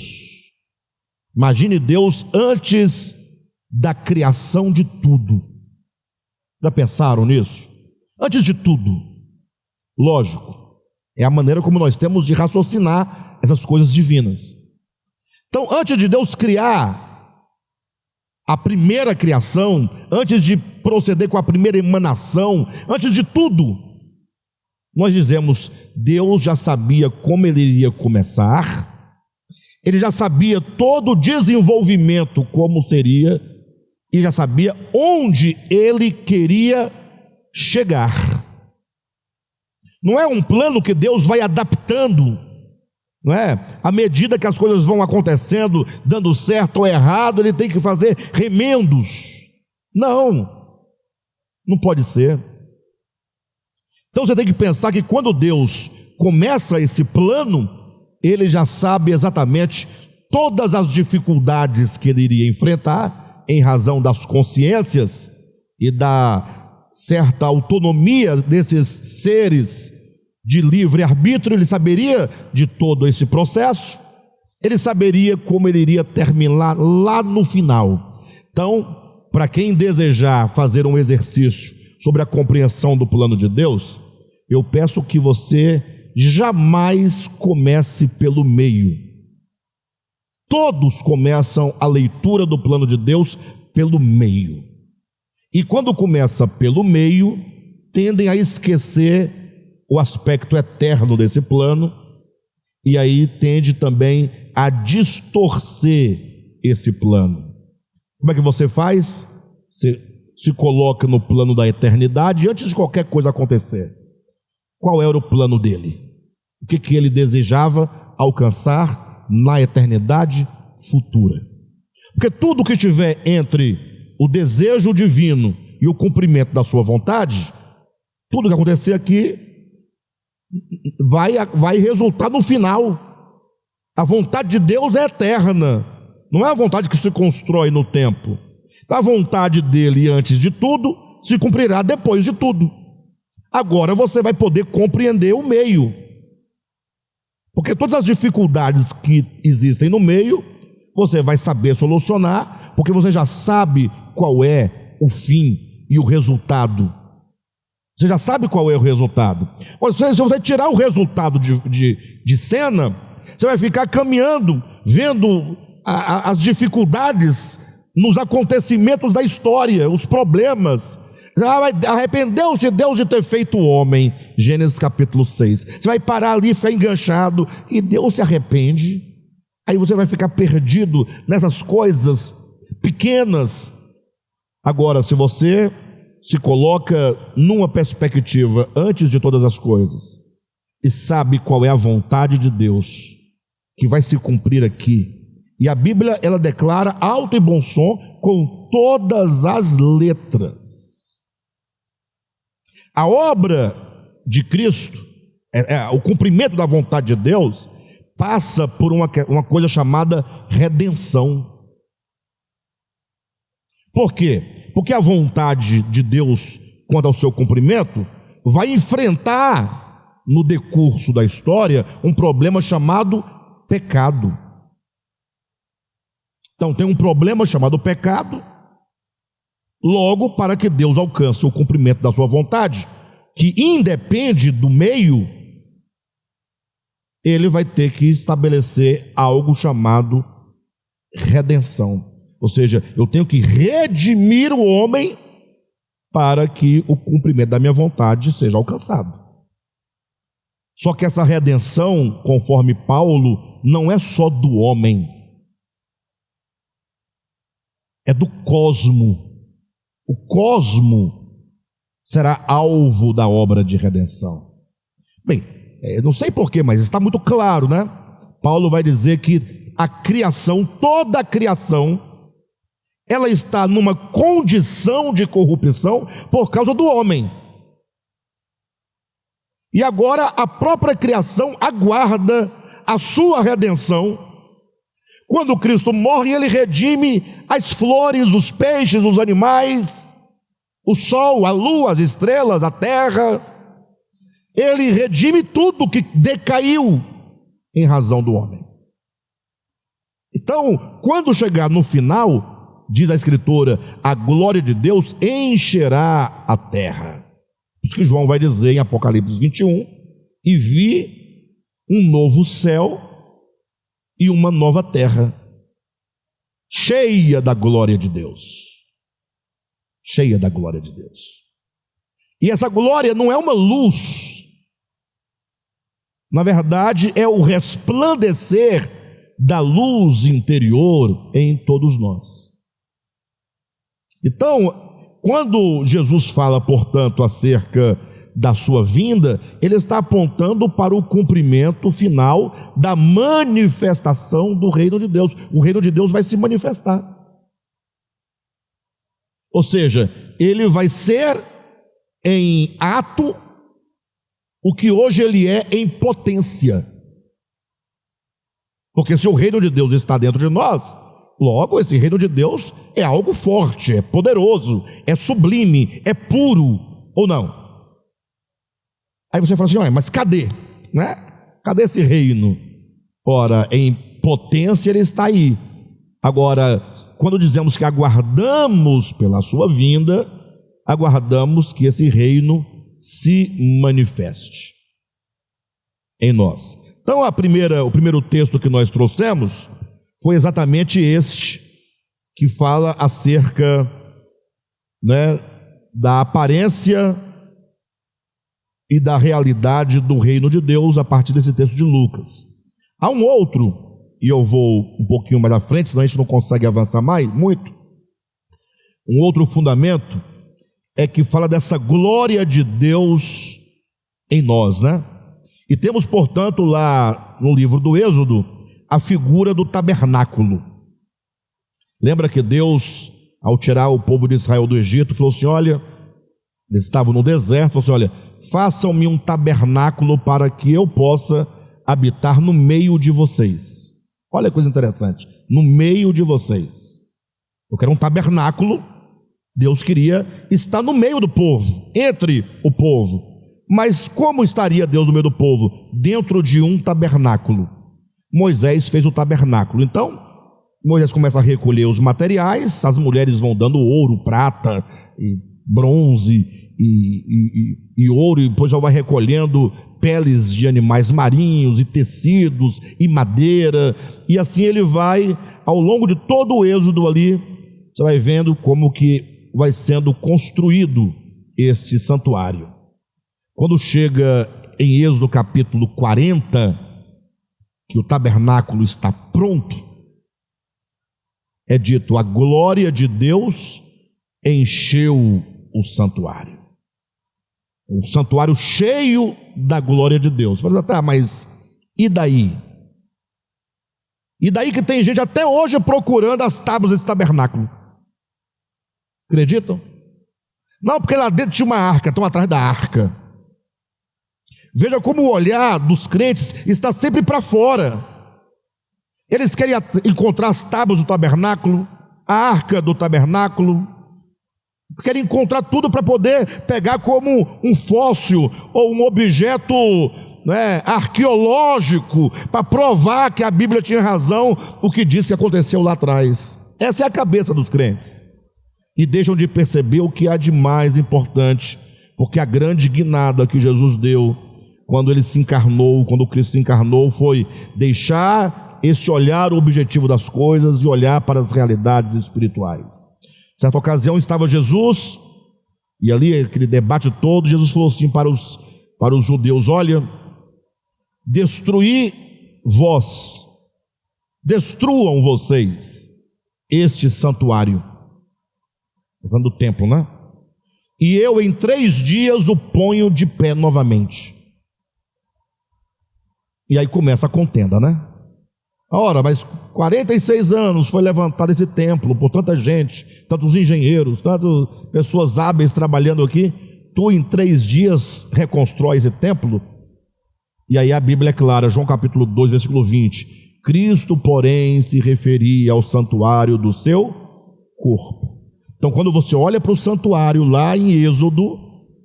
Imagine Deus antes da criação de tudo. Já pensaram nisso? Antes de tudo. Lógico, é a maneira como nós temos de raciocinar essas coisas divinas. Então, antes de Deus criar a primeira criação, antes de proceder com a primeira emanação, antes de tudo, nós dizemos, Deus já sabia como ele iria começar, ele já sabia todo o desenvolvimento como seria, e já sabia onde ele queria chegar. Não é um plano que Deus vai adaptando, não é? À medida que as coisas vão acontecendo, dando certo ou errado, ele tem que fazer remendos. Não pode ser. Então você tem que pensar que quando Deus começa esse plano, ele já sabe exatamente todas as dificuldades que ele iria enfrentar, em razão das consciências e da certa autonomia desses seres de livre-arbítrio. Ele saberia de todo esse processo, ele saberia como ele iria terminar lá no final. Então, para quem desejar fazer um exercício sobre a compreensão do plano de Deus, eu peço que você jamais comece pelo meio. Todos começam a leitura do plano de Deus pelo meio. E quando começa pelo meio, tendem a esquecer o aspecto eterno desse plano, e aí tende também a distorcer esse plano. Como é que você faz? Você se coloca no plano da eternidade antes de qualquer coisa acontecer. Qual era o plano dele? O que ele desejava alcançar na eternidade futura? Porque tudo que tiver entre o desejo divino e o cumprimento da sua vontade, tudo que acontecer aqui vai resultar no final. A vontade de Deus é eterna, não é a vontade que se constrói no tempo. A vontade dele antes de tudo se cumprirá depois de tudo. Agora você vai poder compreender o meio, porque todas as dificuldades que existem no meio, você vai saber solucionar, porque você já sabe qual é o fim e o resultado. Você já sabe qual é o resultado. Se você tirar o resultado de cena, você vai ficar caminhando, vendo as dificuldades nos acontecimentos da história, os problemas. Arrependeu-se Deus de ter feito o homem, Gênesis capítulo 6. Você vai parar ali, ficar enganchado, e Deus se arrepende. Aí você vai ficar perdido nessas coisas pequenas. Agora, se você se coloca numa perspectiva antes de todas as coisas e sabe qual é a vontade de Deus que vai se cumprir aqui, e a Bíblia ela declara alto e bom som com todas as letras. A obra de Cristo, o cumprimento da vontade de Deus, passa por uma coisa chamada redenção. Por quê? Porque a vontade de Deus quanto ao seu cumprimento vai enfrentar no decurso da história um problema chamado pecado. Então tem um problema chamado pecado. Logo, para que Deus alcance o cumprimento da sua vontade, que independe do meio, ele vai ter que estabelecer algo chamado redenção. Ou seja, eu tenho que redimir o homem para que o cumprimento da minha vontade seja alcançado. Só que essa redenção, conforme Paulo, não é só do homem, é do cosmo. O cosmo será alvo da obra de redenção. Bem, eu não sei porquê, mas está muito claro, né? Paulo vai dizer que a criação, toda a criação, ela está numa condição de corrupção por causa do homem. E agora a própria criação aguarda a sua redenção. Quando Cristo morre, ele redime as flores, os peixes, os animais, o sol, a lua, as estrelas, a terra. Ele redime tudo que decaiu em razão do homem. Então, quando chegar no final, diz a Escritura, a glória de Deus encherá a terra. Isso que João vai dizer em Apocalipse 21, e vi um novo céu e uma nova terra, cheia da glória de Deus. Cheia da glória de Deus. E essa glória não é uma luz, na verdade é o resplandecer da luz interior em todos nós. Então, quando Jesus fala, portanto, acerca da sua vinda, ele está apontando para o cumprimento final da manifestação do reino de Deus. O reino de Deus vai se manifestar. Ou seja, ele vai ser em ato o que hoje ele é em potência. Porque se o reino de Deus está dentro de nós, logo esse reino de Deus é algo forte, é poderoso, é sublime, é puro, ou não? Aí você fala assim, mas cadê? Né? Cadê esse reino? Ora, em potência ele está aí. Agora, quando dizemos que aguardamos pela sua vinda, aguardamos que esse reino se manifeste em nós. Então, o primeiro texto que nós trouxemos foi exatamente este, que fala acerca, né, da aparência e da realidade do reino de Deus a partir desse texto de Lucas. Há um outro, e eu vou um pouquinho mais à frente, senão a gente não consegue avançar muito. Um outro fundamento é que fala dessa glória de Deus em nós, né? E temos, portanto, lá no livro do Êxodo, a figura do tabernáculo. Lembra que Deus, ao tirar o povo de Israel do Egito, falou assim, olha, eles estavam no deserto, falou assim, olha, façam-me um tabernáculo para que eu possa habitar no meio de vocês. Olha que coisa interessante, no meio de vocês. Eu quero um tabernáculo. Deus queria estar no meio do povo, entre o povo. Mas como estaria Deus no meio do povo? Dentro de um tabernáculo. Moisés fez o tabernáculo. Então, Moisés começa a recolher os materiais, as mulheres vão dando ouro, prata, e bronze e ouro, e depois ela vai recolhendo peles de animais marinhos e tecidos e madeira, e assim ele vai, ao longo de todo o êxodo ali, você vai vendo como que vai sendo construído este santuário. Quando chega em Êxodo capítulo 40, que o tabernáculo está pronto, é dito: a glória de Deus encheu o santuário. Um santuário cheio da glória de Deus. Você fala: tá, mas e daí? E daí que tem gente até hoje procurando as tábuas desse tabernáculo. Acreditam? Não, porque lá dentro tinha uma arca, estão atrás da arca. Veja como o olhar dos crentes está sempre para fora. Eles querem encontrar as tábuas do tabernáculo, a arca do tabernáculo, querem encontrar tudo para poder pegar como um fóssil ou um objeto arqueológico, para provar que a Bíblia tinha razão, o que disse que aconteceu lá atrás. Essa é a cabeça dos crentes, e deixam de perceber o que há de mais importante, porque a grande guinada que Jesus deu quando ele se encarnou, quando Cristo se encarnou, foi deixar esse olhar objetivo das coisas e olhar para as realidades espirituais. Certa ocasião estava Jesus, e ali aquele debate todo, Jesus falou assim para os judeus: olha, destruam vocês este santuário, falando do templo, né? E eu em 3 dias o ponho de pé novamente. E aí começa a contenda, né? Ora, mas 46 anos foi levantado esse templo por tanta gente, tantos engenheiros, tantas pessoas hábeis trabalhando aqui. Tu em 3 dias reconstrói esse templo? E aí a Bíblia é clara, João capítulo 2, versículo 20: Cristo, porém, se referia ao santuário do seu corpo. Então, quando você olha para o santuário lá em Êxodo,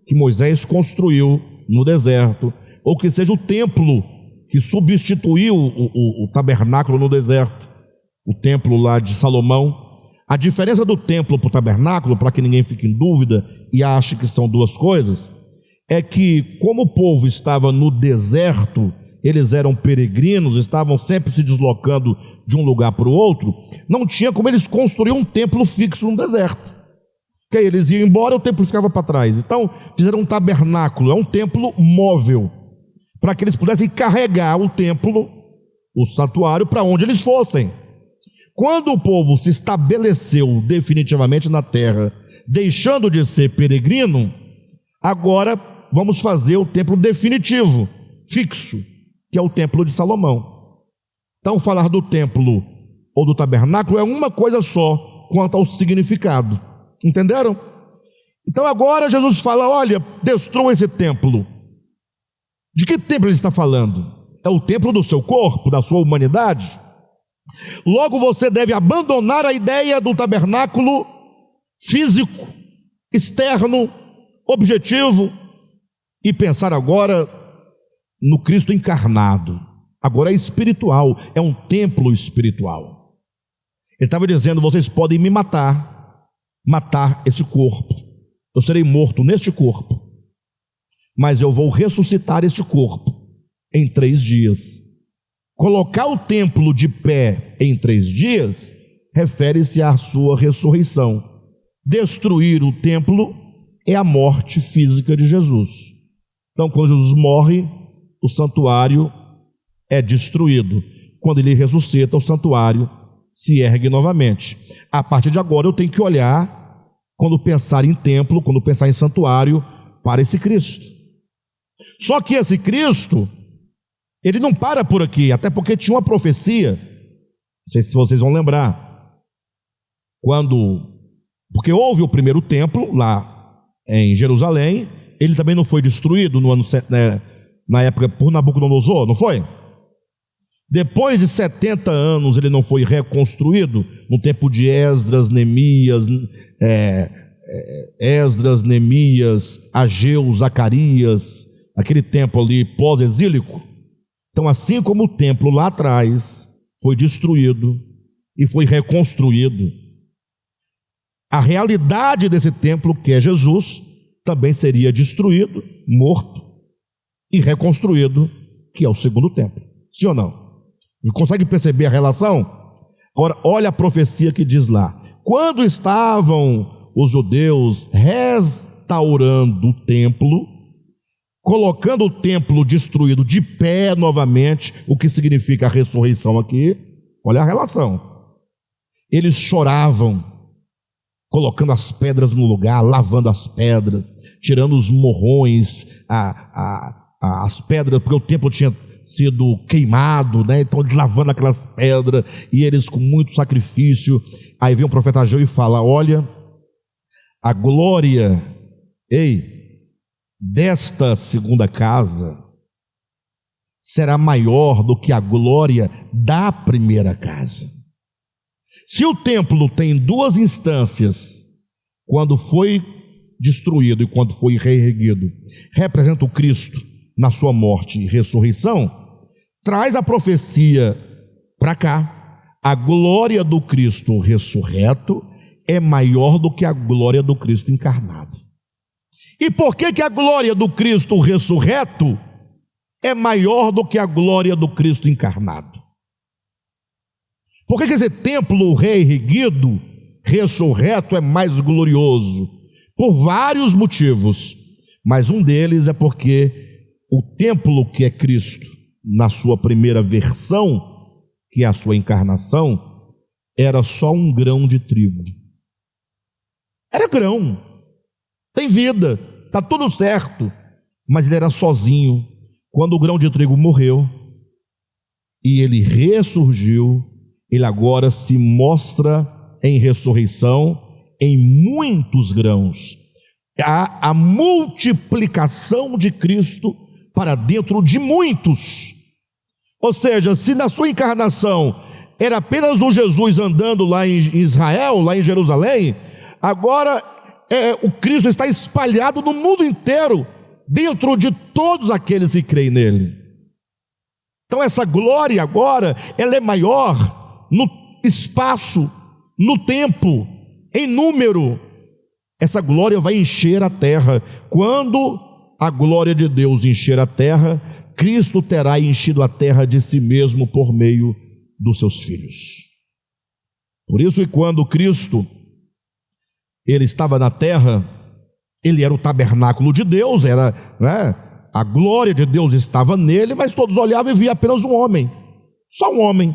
que Moisés construiu no deserto, ou que seja o templo que substituiu o tabernáculo no deserto, o templo lá de Salomão, a diferença do templo para o tabernáculo, para que ninguém fique em dúvida e ache que são duas coisas, é que como o povo estava no deserto, eles eram peregrinos, estavam sempre se deslocando de um lugar para o outro, não tinha como eles construir um templo fixo no deserto, porque aí eles iam embora e o templo ficava para trás. Então fizeram um tabernáculo, é um templo móvel, para que eles pudessem carregar o templo, o santuário, para onde eles fossem. Quando o povo se estabeleceu definitivamente na terra, deixando de ser peregrino, agora vamos fazer o templo definitivo, fixo, que é o templo de Salomão. Então falar do templo ou do tabernáculo é uma coisa só quanto ao significado. Entenderam? Então agora Jesus fala: olha, destrua esse templo. De que templo ele está falando? É o templo do seu corpo, da sua humanidade? Logo você deve abandonar a ideia do tabernáculo físico, externo, objetivo, e pensar agora no Cristo encarnado. Agora é espiritual, é um templo espiritual. Ele estava dizendo: vocês podem me matar esse corpo, eu serei morto neste corpo, mas eu vou ressuscitar este corpo em 3 dias. Colocar o templo de pé em 3 dias refere-se à sua ressurreição. Destruir o templo é a morte física de Jesus. Então, quando Jesus morre, o santuário é destruído. Quando ele ressuscita, o santuário se ergue novamente. A partir de agora eu tenho que olhar, quando pensar em templo, quando pensar em santuário, para esse Cristo. Só que esse Cristo, ele não para por aqui, até porque tinha uma profecia, não sei se vocês vão lembrar, porque houve o primeiro templo lá em Jerusalém, ele também não foi destruído na época por Nabucodonosor, não foi? Depois de 70 anos ele não foi reconstruído, no tempo de Esdras, Neemias, Ageu, Zacarias, aquele tempo ali pós-exílico. Então, assim como o templo lá atrás foi destruído e foi reconstruído, a realidade desse templo, que é Jesus, também seria destruído, morto e reconstruído, que é o segundo templo. Sim ou não? Consegue perceber a relação? Agora, olha a profecia que diz lá: quando estavam os judeus restaurando o templo, colocando o templo destruído de pé novamente. O que significa a ressurreição aqui? Olha a relação. Eles choravam, colocando as pedras no lugar, lavando as pedras, tirando os morrões, as pedras, porque o templo tinha sido queimado, né? Então eles lavando aquelas pedras, e eles com muito sacrifício. Aí vem o profeta Ageu e fala: olha, a glória, desta segunda casa será maior do que a glória da primeira casa. Se o templo tem duas instâncias, quando foi destruído e quando foi reerguido, representa o Cristo na sua morte e ressurreição, traz a profecia para cá: a glória do Cristo ressurreto é maior do que a glória do Cristo encarnado. E por que a glória do Cristo ressurreto é maior do que a glória do Cristo encarnado? Por que esse templo reerguido, ressurreto, é mais glorioso? Por vários motivos, mas um deles é porque o templo que é Cristo, na sua primeira versão, que é a sua encarnação, era só um grão de trigo. Era grão, tem vida, está tudo certo, mas ele era sozinho. Quando o grão de trigo morreu e ele ressurgiu, ele agora se mostra em ressurreição em muitos grãos. Há a multiplicação de Cristo para dentro de muitos. Ou seja, se na sua encarnação era apenas o Jesus andando lá em Israel, lá em Jerusalém, agora o Cristo está espalhado no mundo inteiro, dentro de todos aqueles que creem nele. Então essa glória agora, ela é maior no espaço, no tempo, em número. Essa glória vai encher a terra. Quando a glória de Deus encher a terra, Cristo terá enchido a terra de si mesmo por meio dos seus filhos. Por isso, e quando Cristo ele estava na terra, ele era o tabernáculo de Deus, era, né, a glória de Deus estava nele, mas todos olhavam e viam apenas um homem, só um homem.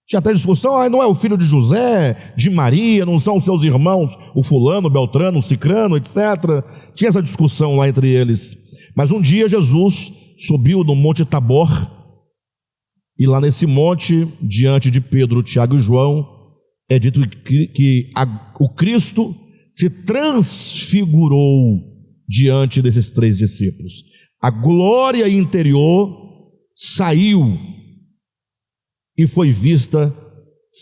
Tinha até discussão: não é o filho de José, de Maria, não são os seus irmãos, o fulano, o beltrano, o cicrano, etc. Tinha essa discussão lá entre eles. Mas um dia Jesus subiu no Monte Tabor, e lá nesse monte, diante de Pedro, Tiago e João, é dito que o Cristo se transfigurou diante desses três discípulos. A glória interior saiu e foi vista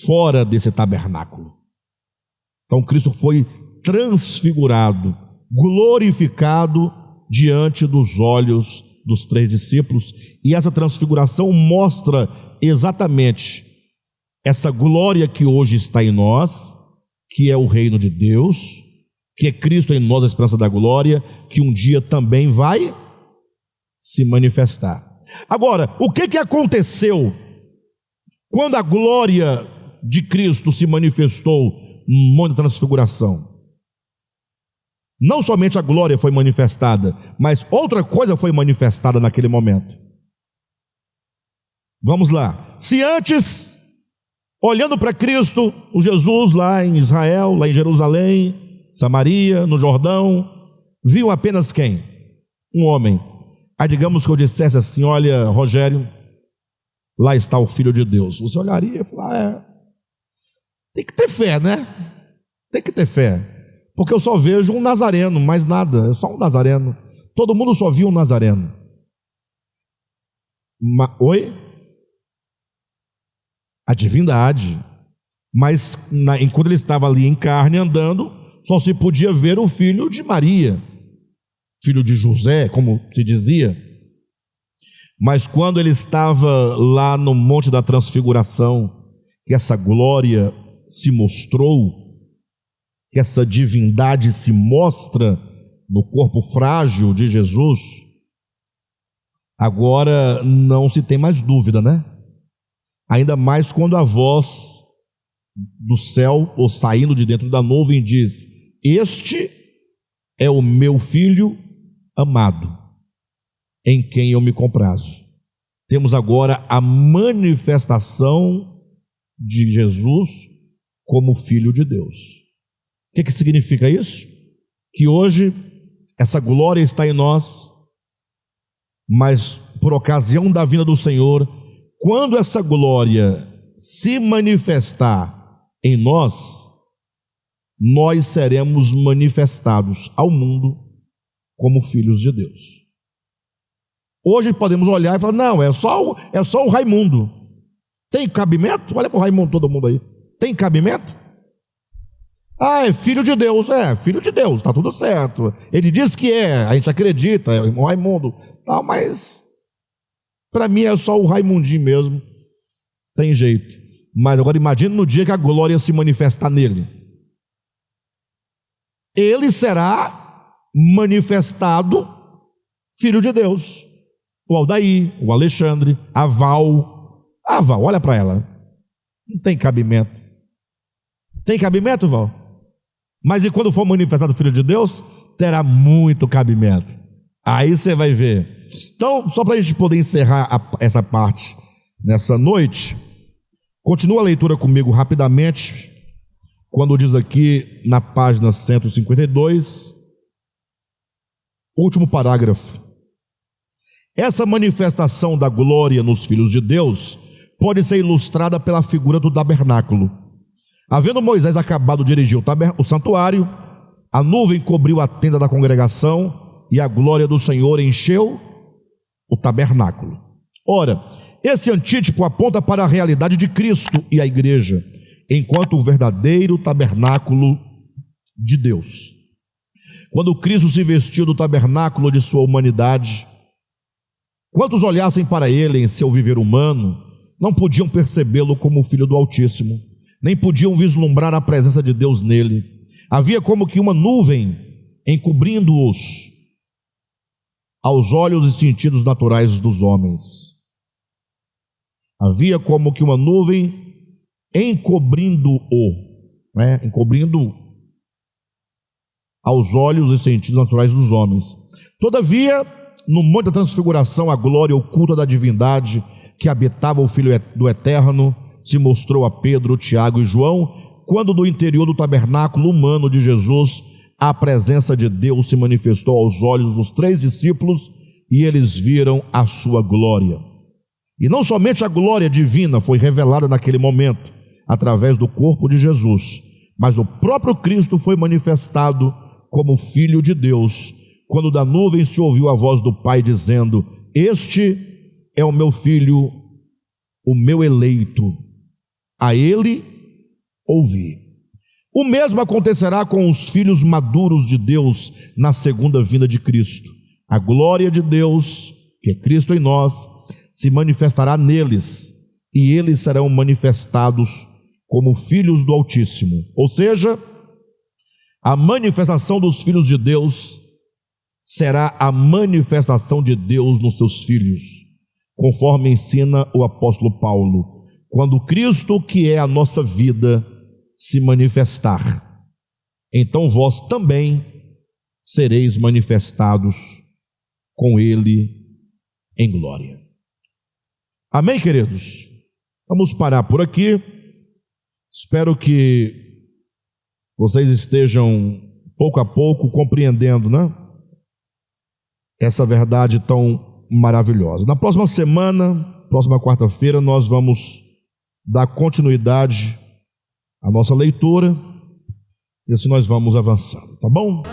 fora desse tabernáculo. Então Cristo foi transfigurado, glorificado diante dos olhos dos três discípulos, e essa transfiguração mostra exatamente essa glória que hoje está em nós, que é o reino de Deus, que é Cristo em nós, a esperança da glória, que um dia também vai se manifestar. Agora, o que aconteceu quando a glória de Cristo se manifestou no Monte da Transfiguração? Não somente a glória foi manifestada, mas outra coisa foi manifestada naquele momento. Vamos lá. Se antes, olhando para Cristo, o Jesus lá em Israel, lá em Jerusalém, Samaria, no Jordão, viu apenas quem? Um homem. Aí digamos que eu dissesse assim: olha, Rogério, lá está o Filho de Deus. Você olharia e falaria: tem que ter fé, né? Tem que ter fé. Porque eu só vejo um nazareno, mais nada, é só um nazareno. Todo mundo só viu um nazareno. Oi? A divindade. Mas enquanto ele estava ali em carne andando, só se podia ver o filho de Maria, filho de José, como se dizia. Mas quando ele estava lá no Monte da Transfiguração, que essa glória se mostrou, que essa divindade se mostra no corpo frágil de Jesus, agora não se tem mais dúvida, né? Ainda mais quando a voz do céu, ou saindo de dentro da nuvem, diz: este é o meu filho amado, em quem eu me comprazo. Temos agora a manifestação de Jesus como Filho de Deus. O que significa isso? Que hoje essa glória está em nós, mas por ocasião da vinda do Senhor, quando essa glória se manifestar em nós, nós seremos manifestados ao mundo como filhos de Deus. Hoje podemos olhar e falar, não, é só o Raimundo. Tem cabimento? Olha para o Raimundo, todo mundo aí. Tem cabimento? Ah, é filho de Deus. É, filho de Deus, está tudo certo. Ele diz que é, a gente acredita, é o irmão Raimundo. Tá, mas para mim é só o Raimundinho mesmo. Tem jeito. Mas agora imagine no dia que a glória se manifestar nele. Ele será manifestado filho de Deus. O Aldair, o Alexandre, a Val. A Val, olha para ela. Não tem cabimento. Tem cabimento, Val? Mas e quando for manifestado o Filho de Deus, terá muito cabimento. Aí você vai ver. Então, só para a gente poder encerrar essa parte nessa noite, continua a leitura comigo rapidamente, quando diz aqui na página 152, último parágrafo. Essa manifestação da glória nos filhos de Deus pode ser ilustrada pela figura do tabernáculo. Havendo Moisés acabado de erigir o santuário, a nuvem cobriu a tenda da congregação e a glória do Senhor encheu o tabernáculo. Ora, esse antítipo aponta para a realidade de Cristo e a igreja, enquanto o verdadeiro tabernáculo de Deus. Quando Cristo se vestiu do tabernáculo de sua humanidade, quantos olhassem para ele em seu viver humano, não podiam percebê-lo como o Filho do Altíssimo, nem podiam vislumbrar a presença de Deus nele. Havia como que uma nuvem encobrindo-os aos olhos e sentidos naturais dos homens. Havia como que uma nuvem encobrindo aos olhos e sentidos naturais dos homens. Todavia, no monte da transfiguração, a glória oculta da divindade que habitava o Filho do Eterno se mostrou a Pedro, Tiago e João, quando do interior do tabernáculo humano de Jesus a presença de Deus se manifestou aos olhos dos 3 discípulos e eles viram a sua glória. E não somente a glória divina foi revelada naquele momento, através do corpo de Jesus, mas o próprio Cristo foi manifestado como Filho de Deus, quando da nuvem se ouviu a voz do Pai dizendo: este é o meu Filho, o meu eleito, a ele ouvi. O mesmo acontecerá com os filhos maduros de Deus na segunda vinda de Cristo. A glória de Deus, que é Cristo em nós, se manifestará neles, e eles serão manifestados como filhos do Altíssimo. Ou seja, a manifestação dos filhos de Deus será a manifestação de Deus nos seus filhos, conforme ensina o apóstolo Paulo. Quando Cristo, que é a nossa vida, se manifestar, então vós também sereis manifestados com Ele em glória. Amém, queridos? Vamos parar por aqui. Espero que vocês estejam pouco a pouco compreendendo, né? Essa verdade tão maravilhosa. Na próxima semana, próxima quarta-feira, nós vamos dar continuidade à nossa leitura e assim nós vamos avançando, tá bom?